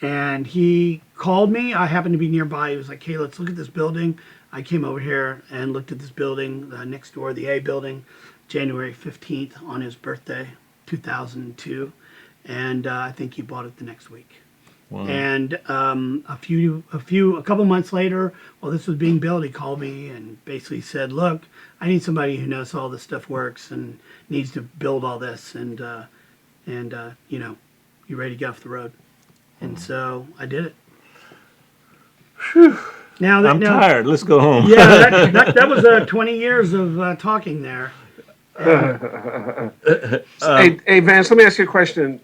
and he called me. I happened to be nearby. He was like, hey, let's look at this building. I came over here and looked at this building next door, the A building, January 15th on his birthday, 2002. And I think he bought it the next week. Wow. And a couple months later, while this was being built, he called me and basically said, "Look, I need somebody who knows how all this stuff works and needs to build all this, and you ready to get off the road?" And so I did it. Now I'm tired. Let's go home. Yeah, that was 20 years of talking there. Hey, Vance, let me ask you a question.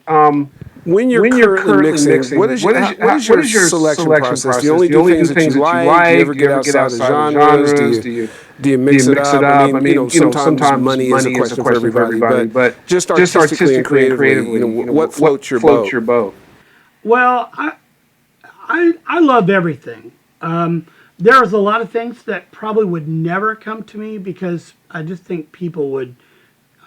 When you're currently mixing, what is your selection process? Do you only do things that you like? Do you ever get outside of genres? Do you mix it up? I mean, sometimes money is a question for everybody, but just artistically and creatively, what floats your boat? Well, I love everything. There's a lot of things that probably would never come to me because I just think people would,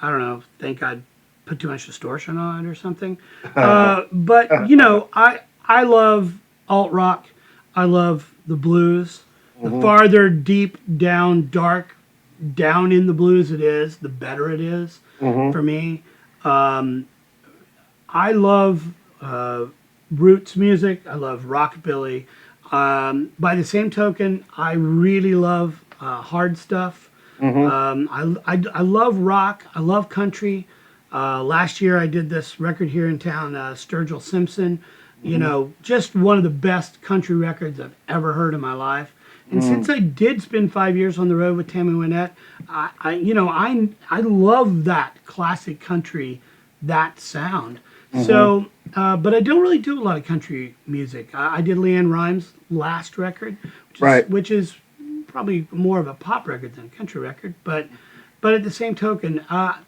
I don't know, think I'd put too much distortion on it or something. But I love alt rock. I love the blues. The farther deep down, dark down in the blues it is, the better it is for me. I love roots music. I love rockabilly. By the same token, I really love hard stuff. I love rock. I love country. Last year I did this record here in town, Sturgill Simpson. Just one of the best country records I've ever heard in my life. And since I did spend 5 years on the road with Tammy Wynette, I love that classic country, that sound. So, but I don't really do a lot of country music. I did Leanne Rimes' last record, which is probably more of a pop record than a country record. But at the same token, I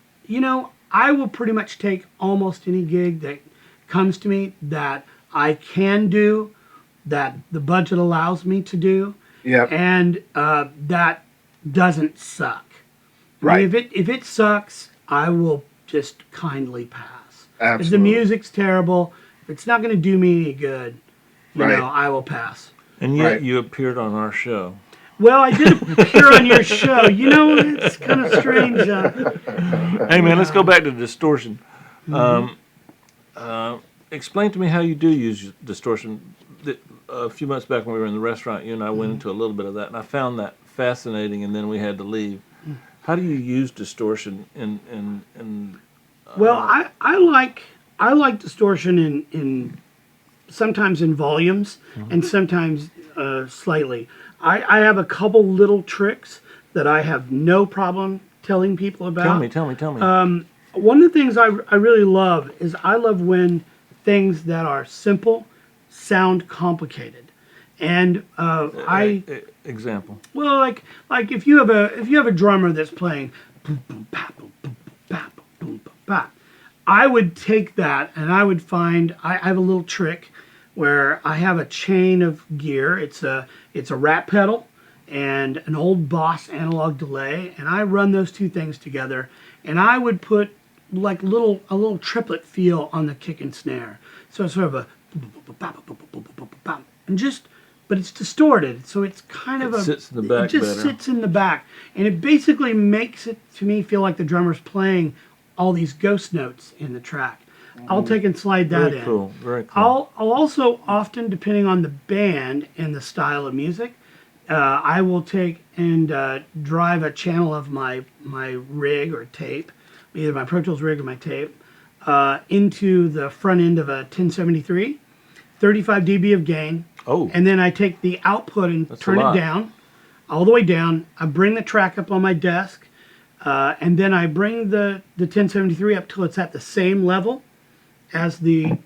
will pretty much take almost any gig that comes to me that I can do, that the budget allows me to do, and that doesn't suck. Right. I mean, if it sucks, I will just kindly pass. Absolutely. If the music's terrible, if it's not going to do me any good, Right. I will pass. And yet Right. you appeared on our show. Well, I did appear on your show. It's kind of strange. Hey, man, let's go back to distortion. Explain to me how you do use distortion. A few months back when we were in the restaurant, you and I went into a little bit of that, and I found that fascinating, and then we had to leave. How do you use distortion in Well, I like distortion in sometimes in volumes and sometimes slightly. I have a couple little tricks that I have no problem telling people about. Tell me. One of the things I really love is I love when things that are simple sound complicated. And Example. well, like if you have a drummer that's playing boom boom bap boom boom bap boom boom bap, I would take that and I would find I have a little trick where I have a chain of gear. It's a rat pedal and an old Boss analog delay, and I run those two things together, and I would put like a little triplet feel on the kick and snare. So it's sort of a and just, but it's distorted, so it's kind of sits in the back it just better. sits in the back, and it basically makes it to me feel like the drummer's playing all these ghost notes in the track. I'll take and slide that Very in. cool. Very cool. I'll also often, depending on the band and the style of music, I will take and drive a channel of my rig or tape, either my Pro Tools rig or my tape, into the front end of a 1073, 35 dB of gain. Oh. And then I take the output and That's a turn it lot. down, all the way down. I bring the track up on my desk, and then I bring the 1073 up till it's at the same level as the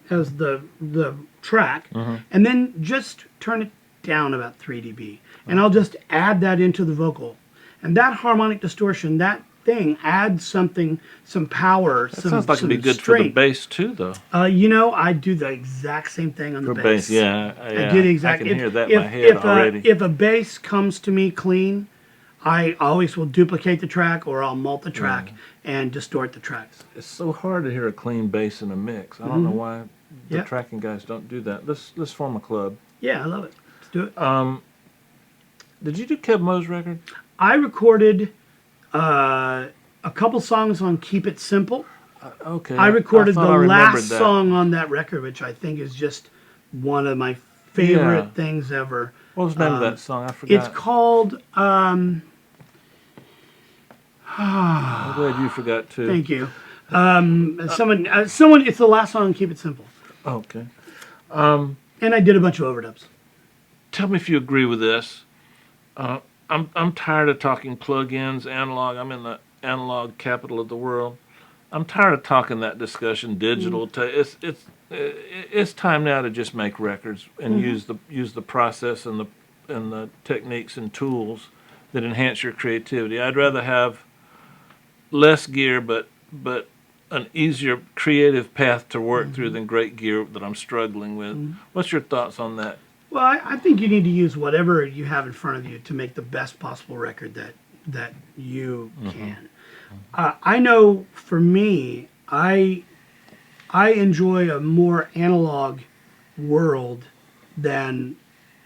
track, and then just turn it down about 3 dB, and I'll just add that into the vocal, and that harmonic distortion, that thing adds something, some power, That some sounds like it'd be good for the strength. bass too, though. I do the exact same thing on the For bass. bass, yeah. I do the exact. I can hear that in my head already. If a bass comes to me clean, I always will duplicate the track, or I'll mult the track and distort the tracks. It's so hard to hear a clean bass in a mix. I don't know why the Yeah. tracking guys don't do that. Let's form a club. Yeah, I love it. Let's do it. Did you do Kev Mo's record? I recorded a couple songs on Keep It Simple. Okay. I recorded thought the I remembered last that. song on that record, which I think is just one of my favorite Yeah. things ever. What was the name of that song? I forgot. It's called. I'm glad you forgot too. Thank you. Someone. It's the last song on Keep It Simple, Okay. and I did a bunch of overdubs. Tell me if you agree with this. I'm tired of talking plug-ins, analog. I'm in the analog capital of the world. I'm tired of talking that discussion. Digital. It's time now to just make records and use the process and the techniques and tools that enhance your creativity. I'd rather have less gear, but an easier creative path to work through than great gear that I'm struggling with. What's your thoughts on that? Well, I think you need to use whatever you have in front of you to make the best possible record that you can. I know for me, I enjoy a more analog world than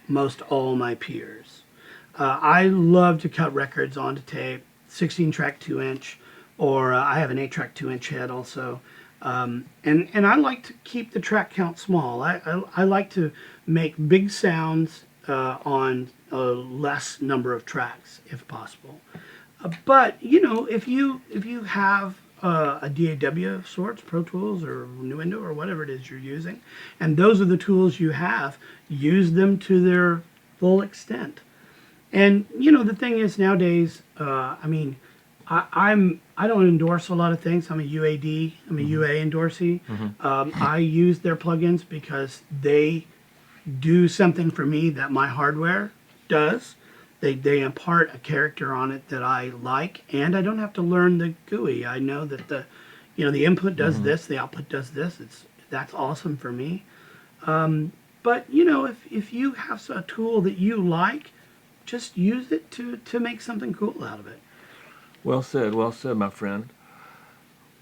most all my peers. I love to cut records onto tape, 16-track 2-inch, or I have an 8-track 2-inch head also. And I like to keep the track count small. I like to make big sounds on a less number of tracks if possible. But if you have a DAW of sorts, Pro Tools or Nuendo or whatever it is you're using, and those are the tools you have, use them to their full extent. And the thing is nowadays, I don't endorse a lot of things. I'm a UAD. I'm a UA endorsee. I use their plugins because they do something for me that my hardware does. They impart a character on it that I like, and I don't have to learn the GUI. I know that the input does this, the output does this. That's awesome for me. But if you have a tool that you like, just use it to make something cool out of it. Well said, my friend.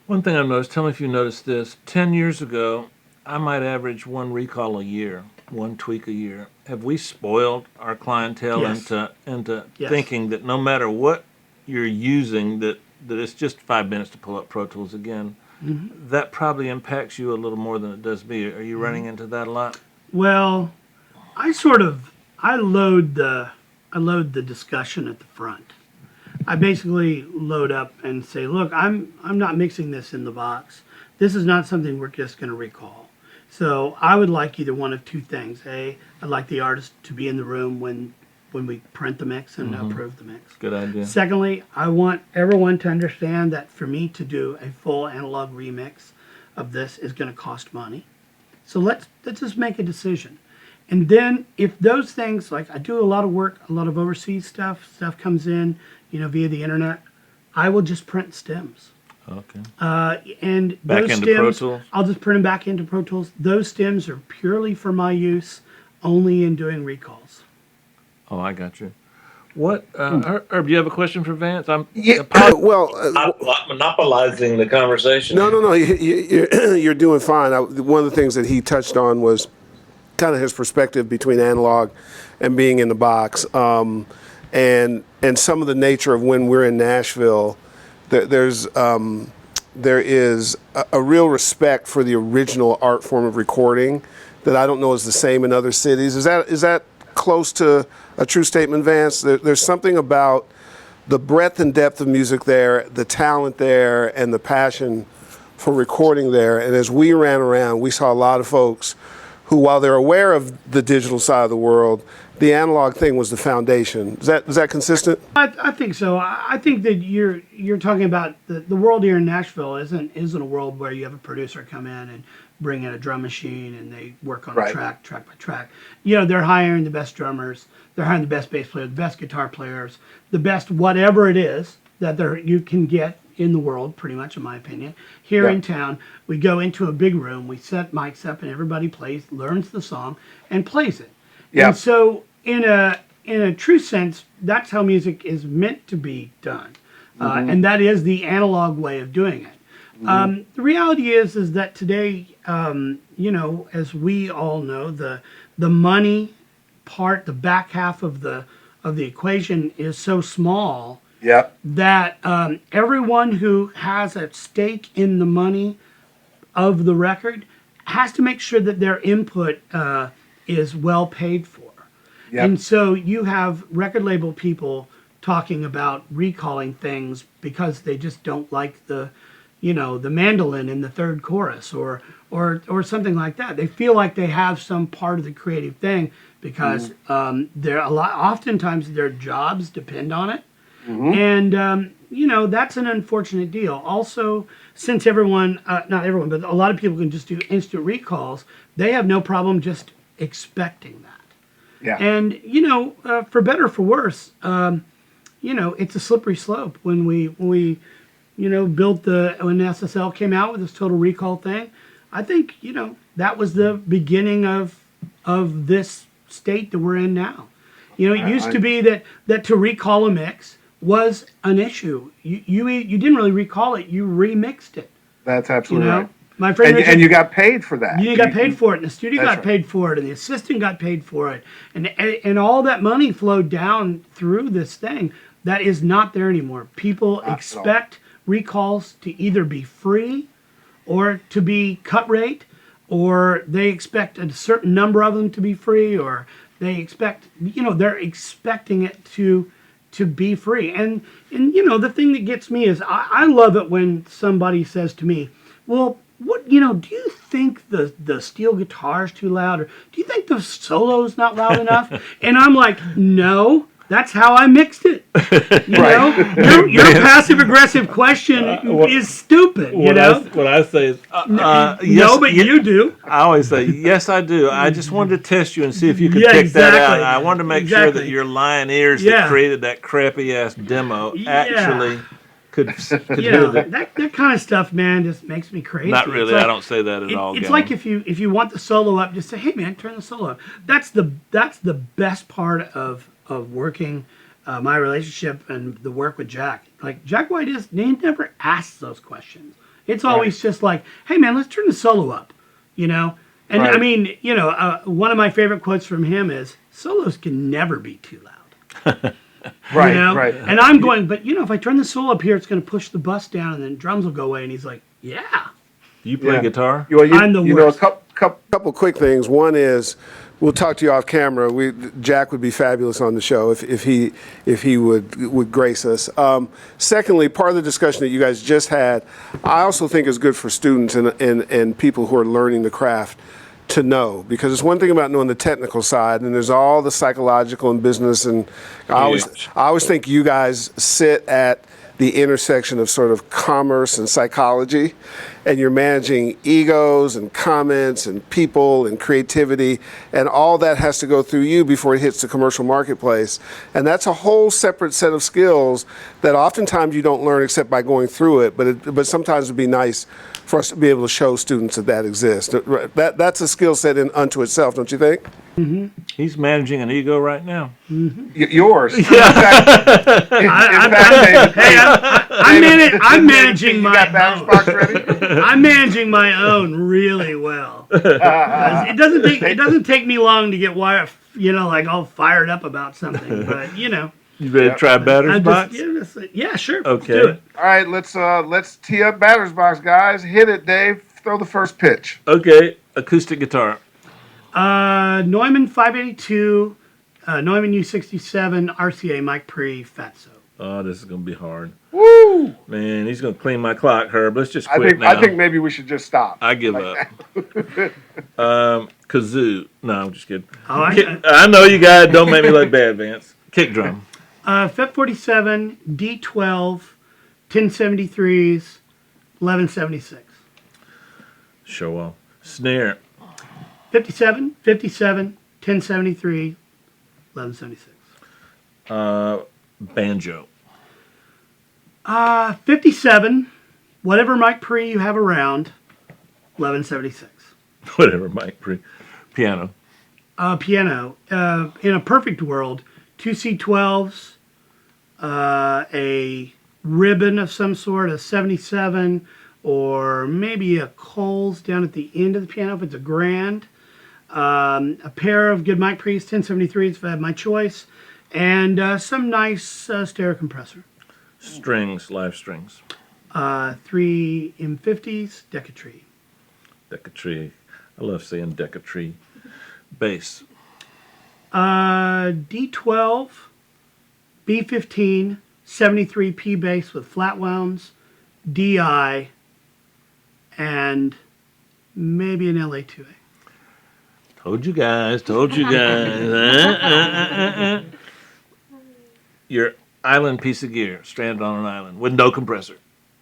One thing I've noticed, tell me if you noticed this, 10 years ago, I might average one recall a year, one tweak a year. Have we spoiled our clientele Yes. into Yes. thinking that no matter what you're using, that it's just 5 minutes to pull up Pro Tools again? That probably impacts you a little more than it does me. Are you running into that a lot? Well, I load the discussion at the front. I basically load up and say, look, I'm not mixing this in the box. This is not something we're just going to recall. So I would like either one of two things. A, I'd like the artist to be in the room when when we print the mix and approve the mix. Good idea. Secondly, I want everyone to understand that for me to do a full analog remix of this is going to cost money. So let's just make a decision. And then if those things, like I do a lot of work, a lot of overseas stuff comes in, via the internet, I will just print stems. Okay. And Back those into stems, Pro Tools? I'll just print them back into Pro Tools. Those stems are purely for my use, only in doing recalls. Oh, I got you. What, Herb, do you have a question for Vance? Well, Not monopolizing the conversation. no. You're doing fine. One of the things that he touched on was kind of his perspective between analog and being in the box, and some of the nature of when we're in Nashville. There is a real respect for the original art form of recording that I don't know is the same in other cities. Is that close to a true statement, Vance? There's something about the breadth and depth of music there, the talent there, and the passion for recording there. And as we ran around, we saw a lot of folks who, while they're aware of the digital side of the world, the analog thing was the foundation. Is that consistent? I think so. I think that you're talking about the world here in Nashville isn't a world where you have a producer come in and bring in a drum machine and they work on a track by track. They're hiring the best drummers, they're hiring the best bass players, the best guitar players, the best whatever it is that you can get in the world, pretty much, in my opinion. Here in town, we go into a big room, we set mics up, and everybody learns the song, and plays it. Yeah. And so, in a true sense, that's how music is meant to be done, and that is the analog way of doing it. The reality is that today, as we all know, the money part, the back half of the equation is so small. That everyone who has a stake in the money of the record has to make sure that their input is well paid for. And so you have record label people talking about recalling things because they just don't like the mandolin in the third chorus or something like that. They feel like they have some part of the creative thing because oftentimes their jobs depend on it. And, that's an unfortunate deal. Also, since everyone, not everyone, but a lot of people can just do instant recalls, they have no problem just expecting that. And, for better or for worse, it's a slippery slope. When we built when SSL came out with this total recall thing, I think, that was the beginning of this state that we're in now. It used to be that to recall a mix was an issue. You didn't really recall it, you remixed it. That's absolutely right. My friend Richard, and you got paid for that. You got paid for it, and the studio got paid for it, and the assistant got paid for it, and all that money flowed down through this thing. That is not there anymore. People expect recalls to either be free or to be cut rate, or they expect a certain number of them to be free, or they expect, they're expecting it to be free. And the thing that gets me is I love it when somebody says to me, well, what, do you think the steel guitar is too loud, or do you think the solo's not loud enough? And I'm like, no, that's how I mixed it. Your passive aggressive question is stupid. What I say is, yes, no, but you do. I always say, yes, I do. I just wanted to test you and see if you could pick that out. I wanted to make sure that your lying ears that created that crappy ass demo actually could hear that. That kind of stuff, man, just makes me crazy. Not really. Like, I don't say that at all. It's like if you want the solo up, just say, hey man, turn the solo up. That's the best part of working my relationship and the work with Jack. Like Jack White he never asks those questions. It's always just like, hey man, let's turn the solo up, And I mean, one of my favorite quotes from him is, solos can never be too loud. Right. And I'm going, but if I turn the solo up here, it's going to push the bus down, and then drums will go away. And he's like, yeah. Do you play guitar? I'm the worst. Couple quick things. One is, we'll talk to you off camera. Jack would be fabulous on the show if he would grace us. Secondly, part of the discussion that you guys just had, I also think is good for students and people who are learning the craft to know, because it's one thing about knowing the technical side, and there's all the psychological and business, and I always think you guys sit at the intersection of sort of commerce and psychology, and you're managing egos and comments and people and creativity, and all that has to go through you before it hits the commercial marketplace. And that's a whole separate set of skills that oftentimes you don't learn except by going through it, but sometimes it'd be nice for us to be able to show students that exists. That's a skill set in unto itself, don't you think? Mm-hmm. He's managing an ego right now. Mm-hmm. Yours. I'm managing my got batter's box ready? I'm managing my own really well. It doesn't take me long to get all fired up about something. But you ready to try batter's box? Yeah, sure. Okay. Let's do it. All right, let's tee up batter's box, guys. Hit it, Dave. Throw the first pitch. Okay. Acoustic guitar. Neumann 582, Neumann U67, RCA Mike Pre, Fatso. Oh, this is gonna be hard. Woo! Man, he's gonna clean my clock, Herb. Let's just I quit think now. I think maybe we should just stop. I give up. Kazoo. No, I'm just kidding. Oh, I know you guys. Don't make me look bad, Vance. Kick drum. FET 47, D12, 1073s, 1176. Show off. Snare. 57, 1073, 1176. Banjo. 57, whatever Mike Pre you have around, 1176. Whatever, Mike. Piano. Piano. In a perfect world, 2 C12s, a ribbon of some sort, a 77, or maybe a Coles down at the end of the piano if it's a grand. A pair of good mic pre's 1073s if I have my choice, and some nice stereo compressor. Strings, live strings. 3 M50s, Decatree. Decatree. I love saying Decatree. Bass. D12, B15, 73P bass with flat wounds, DI, and maybe an LA2A. Told you guys. Your island piece of gear, stranded on an island with no compressor.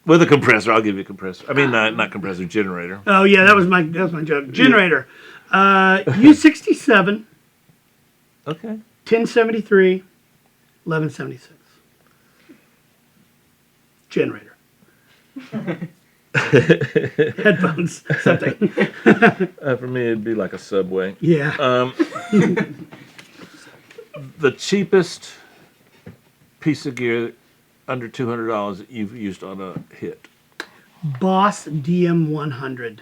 With a compressor, I'll give you a compressor. I mean, not compressor, generator. Oh yeah, that was my joke. Generator. U67. Okay. 1073, 1176. Generator. Headphones, something. For me, it'd be like a Subway. Yeah. The cheapest piece of gear under $200 that you've used on a hit. Boss DM100.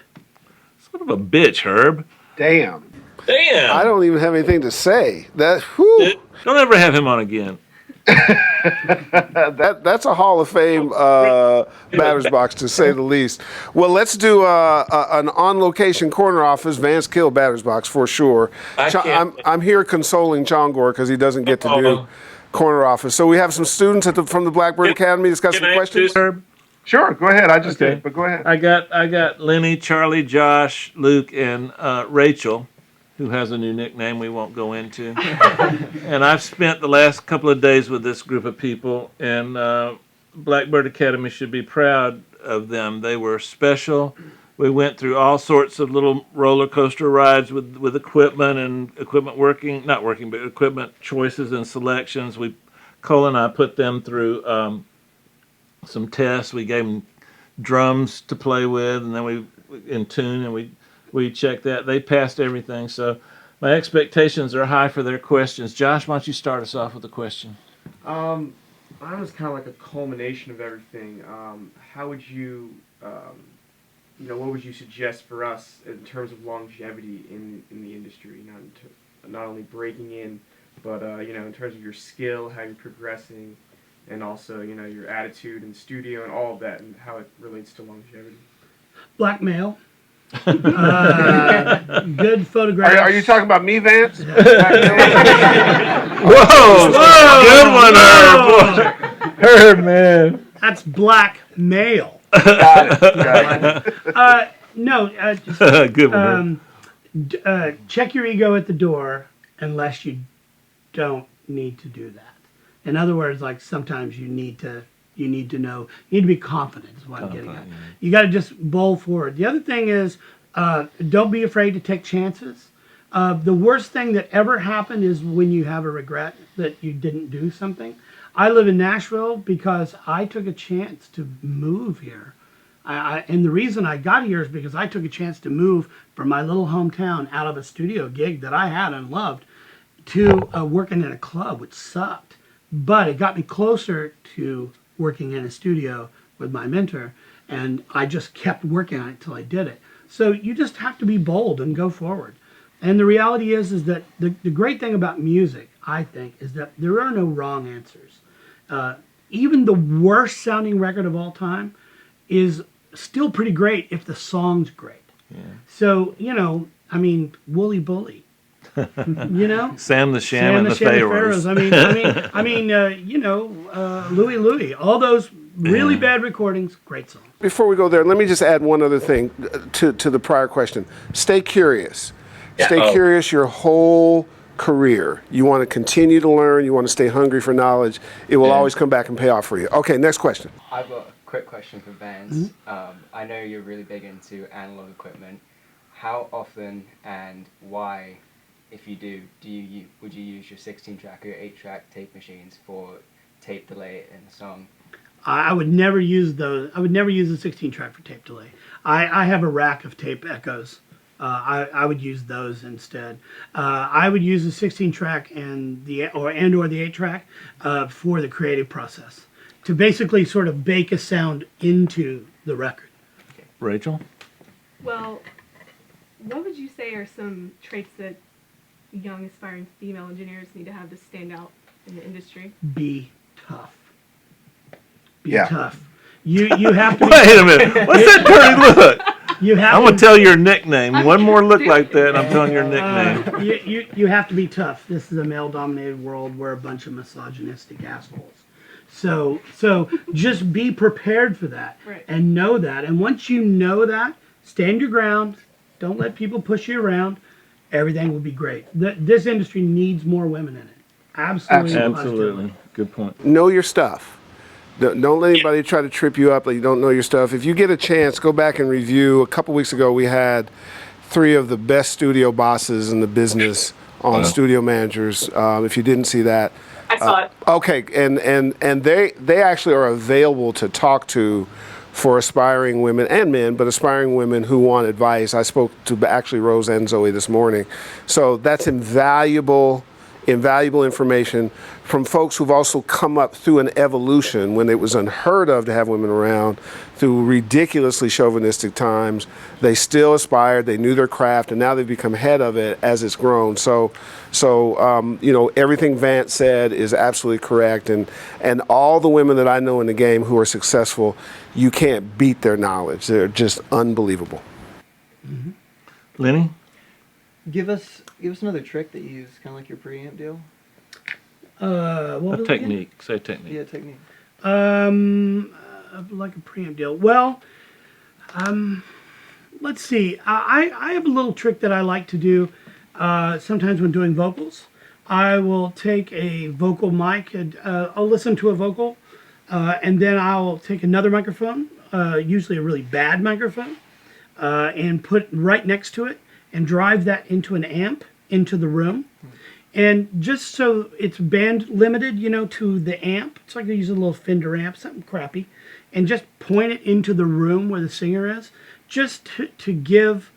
Son of a bitch, Herb. Damn. I don't even have anything to say. Whew. Don't ever have him on again. That's a Hall of Fame batter's box, to say the least. Well, let's do an on-location corner office Vance Kill batter's box for sure. I'm here consoling Chongor because he doesn't get to do corner office. So we have some students from the Blackbird Academy that's got some questions. Herb? Sure, go ahead. I just did, but go ahead. I got Lenny, Charlie, Josh, Luke, and Rachel, who has a new nickname we won't go into. And I've spent the last couple of days with this group of people, and Blackbird Academy should be proud of them. They were special. We went through all sorts of little roller coaster rides with equipment and not working, but equipment choices and selections. Cole and I put them through some tests. We gave them drums to play with, and then we in tune, and we checked that. They passed everything, so my expectations are high for their questions. Josh, why don't you start us off with a question? Mine was kind of like a culmination of everything. How would you, what would you suggest for us in terms of longevity in the industry? Not only breaking in, but in terms of your skill, how you're progressing, and also your attitude in the studio and all of that, and how it relates to longevity. Blackmail. Good photographs. Are you talking about me, Vance? Whoa! Good one, Herb. Herb, man. That's blackmail. Got it. No. Good one. check your ego at the door unless you don't need to do that. In other words, like sometimes you need to know, you need to be confident is what I'm getting at. You got to just bowl forward. The other thing is, don't be afraid to take chances. The worst thing that ever happened is when you have a regret that you didn't do something. I live in Nashville because I took a chance to move here. And the reason I got here is because I took a chance to move from my little hometown out of a studio gig that I had and loved to working in a club, which sucked. But it got me closer to working in a studio with my mentor, and I just kept working on it till I did it. So you just have to be bold and go forward. And the reality is that the great thing about music, I think, is that there are no wrong answers. Even the worst sounding record of all time is still pretty great if the song's great. Yeah. So, I mean, Wooly Bully. Sam the Sham and the Pharaohs. Louie Louie. All those really bad recordings, great song. Before we go there, let me just add one other thing to the prior question. Stay curious. Stay curious your whole career. You want to continue to learn. You want to stay hungry for knowledge. It will always come back and pay off for you. Okay, next question. I've got a quick question for Vance. I know you're really big into analog equipment. How often and why, if you do, would you use your 16-track or your 8-track tape machines for tape delay in a song? I would never use those. I would never use a 16-track for tape delay. I have a rack of tape echoes. I would use those instead. I would use the 16-track and the 8-track for the creative process to basically sort of bake a sound into the record. Okay. Rachel? Well, what would you say are some traits that young aspiring female engineers need to have to stand out in the industry? Be tough. Be tough. You have to. Wait a minute. What's that dirty look? I'm going to tell your nickname. One more look like that, and I'm telling your nickname. You have to be tough. This is a male-dominated world. We're a bunch of misogynistic assholes. So just be prepared for that and know that. And once you know that, stand your ground. Don't let people push you around. Everything will be great. This industry needs more women in it. Absolutely. Good point. Know your stuff. Don't let anybody try to trip you up like you don't know your stuff. If you get a chance, go back and review. A couple weeks ago, we had 3 of the best studio bosses in the business on Studio Managers. If you didn't see that. I saw it. Okay, and they actually are available to talk to for aspiring women and men, but aspiring women who want advice. I spoke to actually Rose and Zoe this morning. So that's invaluable information from folks who've also come up through an evolution when it was unheard of to have women around, through ridiculously chauvinistic times. They still aspired, they knew their craft, and now they've become head of it as it's grown. So everything Vance said is absolutely correct, and all the women that I know in the game who are successful, you can't beat their knowledge. They're just unbelievable. Mm-hmm. Lenny? Give us another trick that you use, kind of like your preamp deal. What a technique. Say technique. Yeah, technique. Like a preamp deal. Well, let's see. I have a little trick that I like to do sometimes when doing vocals. I will take a vocal mic and I'll listen to a vocal, and then I'll take another microphone, usually a really bad microphone, and put right next to it and drive that into an amp into the room. And just so it's band limited, to the amp, it's like I use a little Fender amp, something crappy, and just point it into the room where the singer is, just to give,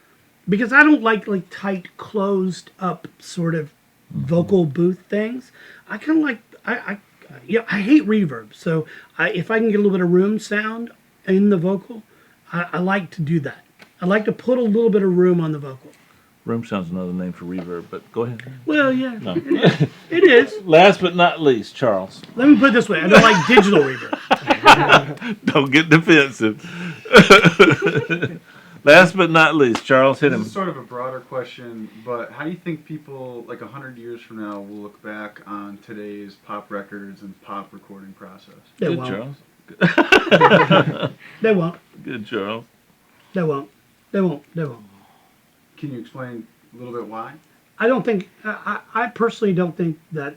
because I don't like tight, closed up sort of vocal booth things. I kind of like, I hate reverb. So if I can get a little bit of room sound in the vocal, I like to do that. I like to put a little bit of room on the vocal. Room sound's another name for reverb, but go ahead. Well, yeah, no. It is. Last but not least, Charles. Let me put it this way. I don't like digital reverb. Don't get defensive. Last but not least, Charles, hit him. This is sort of a broader question, but how do you think people, 100 years from now, will look back on today's pop records and pop recording process? They won't. Charles. They won't. Good, Charles. They won't. They won't. Can you explain A little bit why? I don't think, I personally don't think that,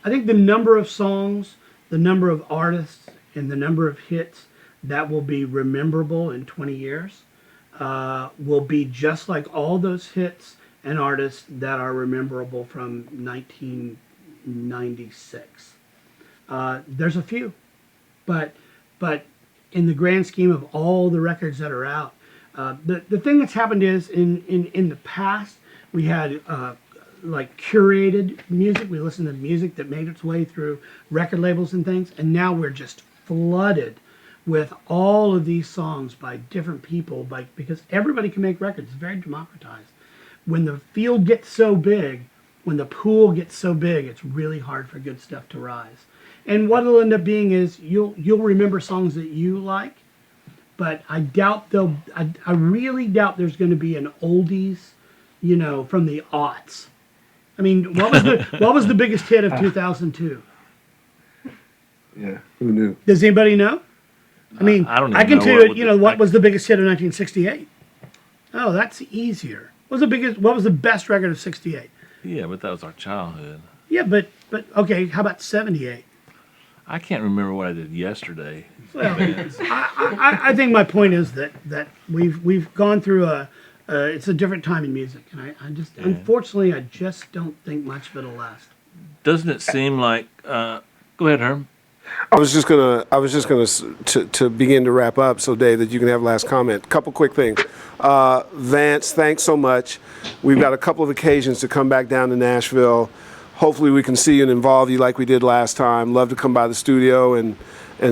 I think the number of songs, the number of artists, and the number of hits that will be rememberable in 20 years will be just like all those hits and artists that are rememberable from 1996. There's a few, but in the grand scheme of all the records that are out, the thing that's happened is in the past we had like curated music. We listened to music that made its way through record labels and things, and now we're just flooded with all of these songs by different people, because everybody can make records. It's very democratized. When the field gets so big, when the pool gets so big, it's really hard for good stuff to rise. And what it'll end up being is you'll remember songs that you like, but I doubt I really doubt there's going to be an oldies, from the aughts. I mean, what was the biggest hit of 2002? Yeah, who knew? Does anybody know? I mean, I don't even I can know tell you, what was the biggest hit of 1968? Oh, that's easier. What was the best record of 68? Yeah, but that was our childhood. Yeah, but okay, how about 78? I can't remember what I did yesterday. Well, I think my point is that we've gone through it's a different time in music, and I just unfortunately I just don't think much of it'll last. Doesn't it seem like? Go ahead, Herm. I was just gonna to begin to wrap up, so Dave, that you can have last comment. Couple quick things. Vance, thanks so much. We've got a couple of occasions to come back down to Nashville. Hopefully we can see you and involve you like we did last time. Love to come by the studio and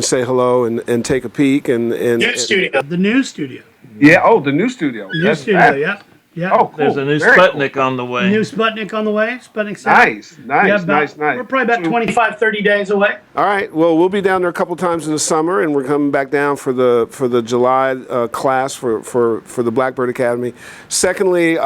say hello and take a peek Studio. The new studio. Yeah. Oh, the new studio. New studio. Yep. Yeah. Oh, cool. There's a new Very Sputnik cool. on the way. New Sputnik on the way. Sputnik 7. Nice. We're probably about 25, 30 days away. All right. Well, we'll be down there a couple times in the summer, and we're coming back down for the July class for the Blackbird Academy. Secondly,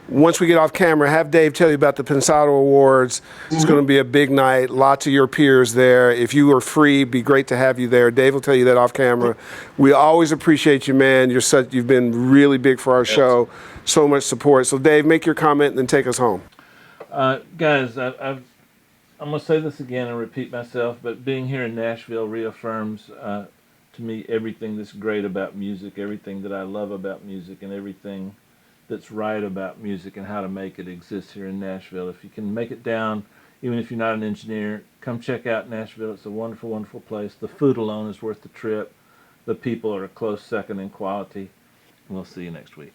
once we get off camera, have Dave tell you about the Pensado Awards. It's going to be a big night. Lots of your peers there. If you are free, it'd be great to have you there. Dave will tell you that off camera. We always appreciate you, man. You've been really big for our show. So much support. So, Dave, make your comment and then take us home. Guys, I'm going to say this again and repeat myself, but being here in Nashville reaffirms to me everything that's great about music, everything that I love about music, and everything that's right about music and how to make it exist here in Nashville. If you can make it down, even if you're not an engineer, come check out Nashville. It's a wonderful, wonderful place. The food alone is worth the trip. The people are a close second in quality. And we'll see you next week.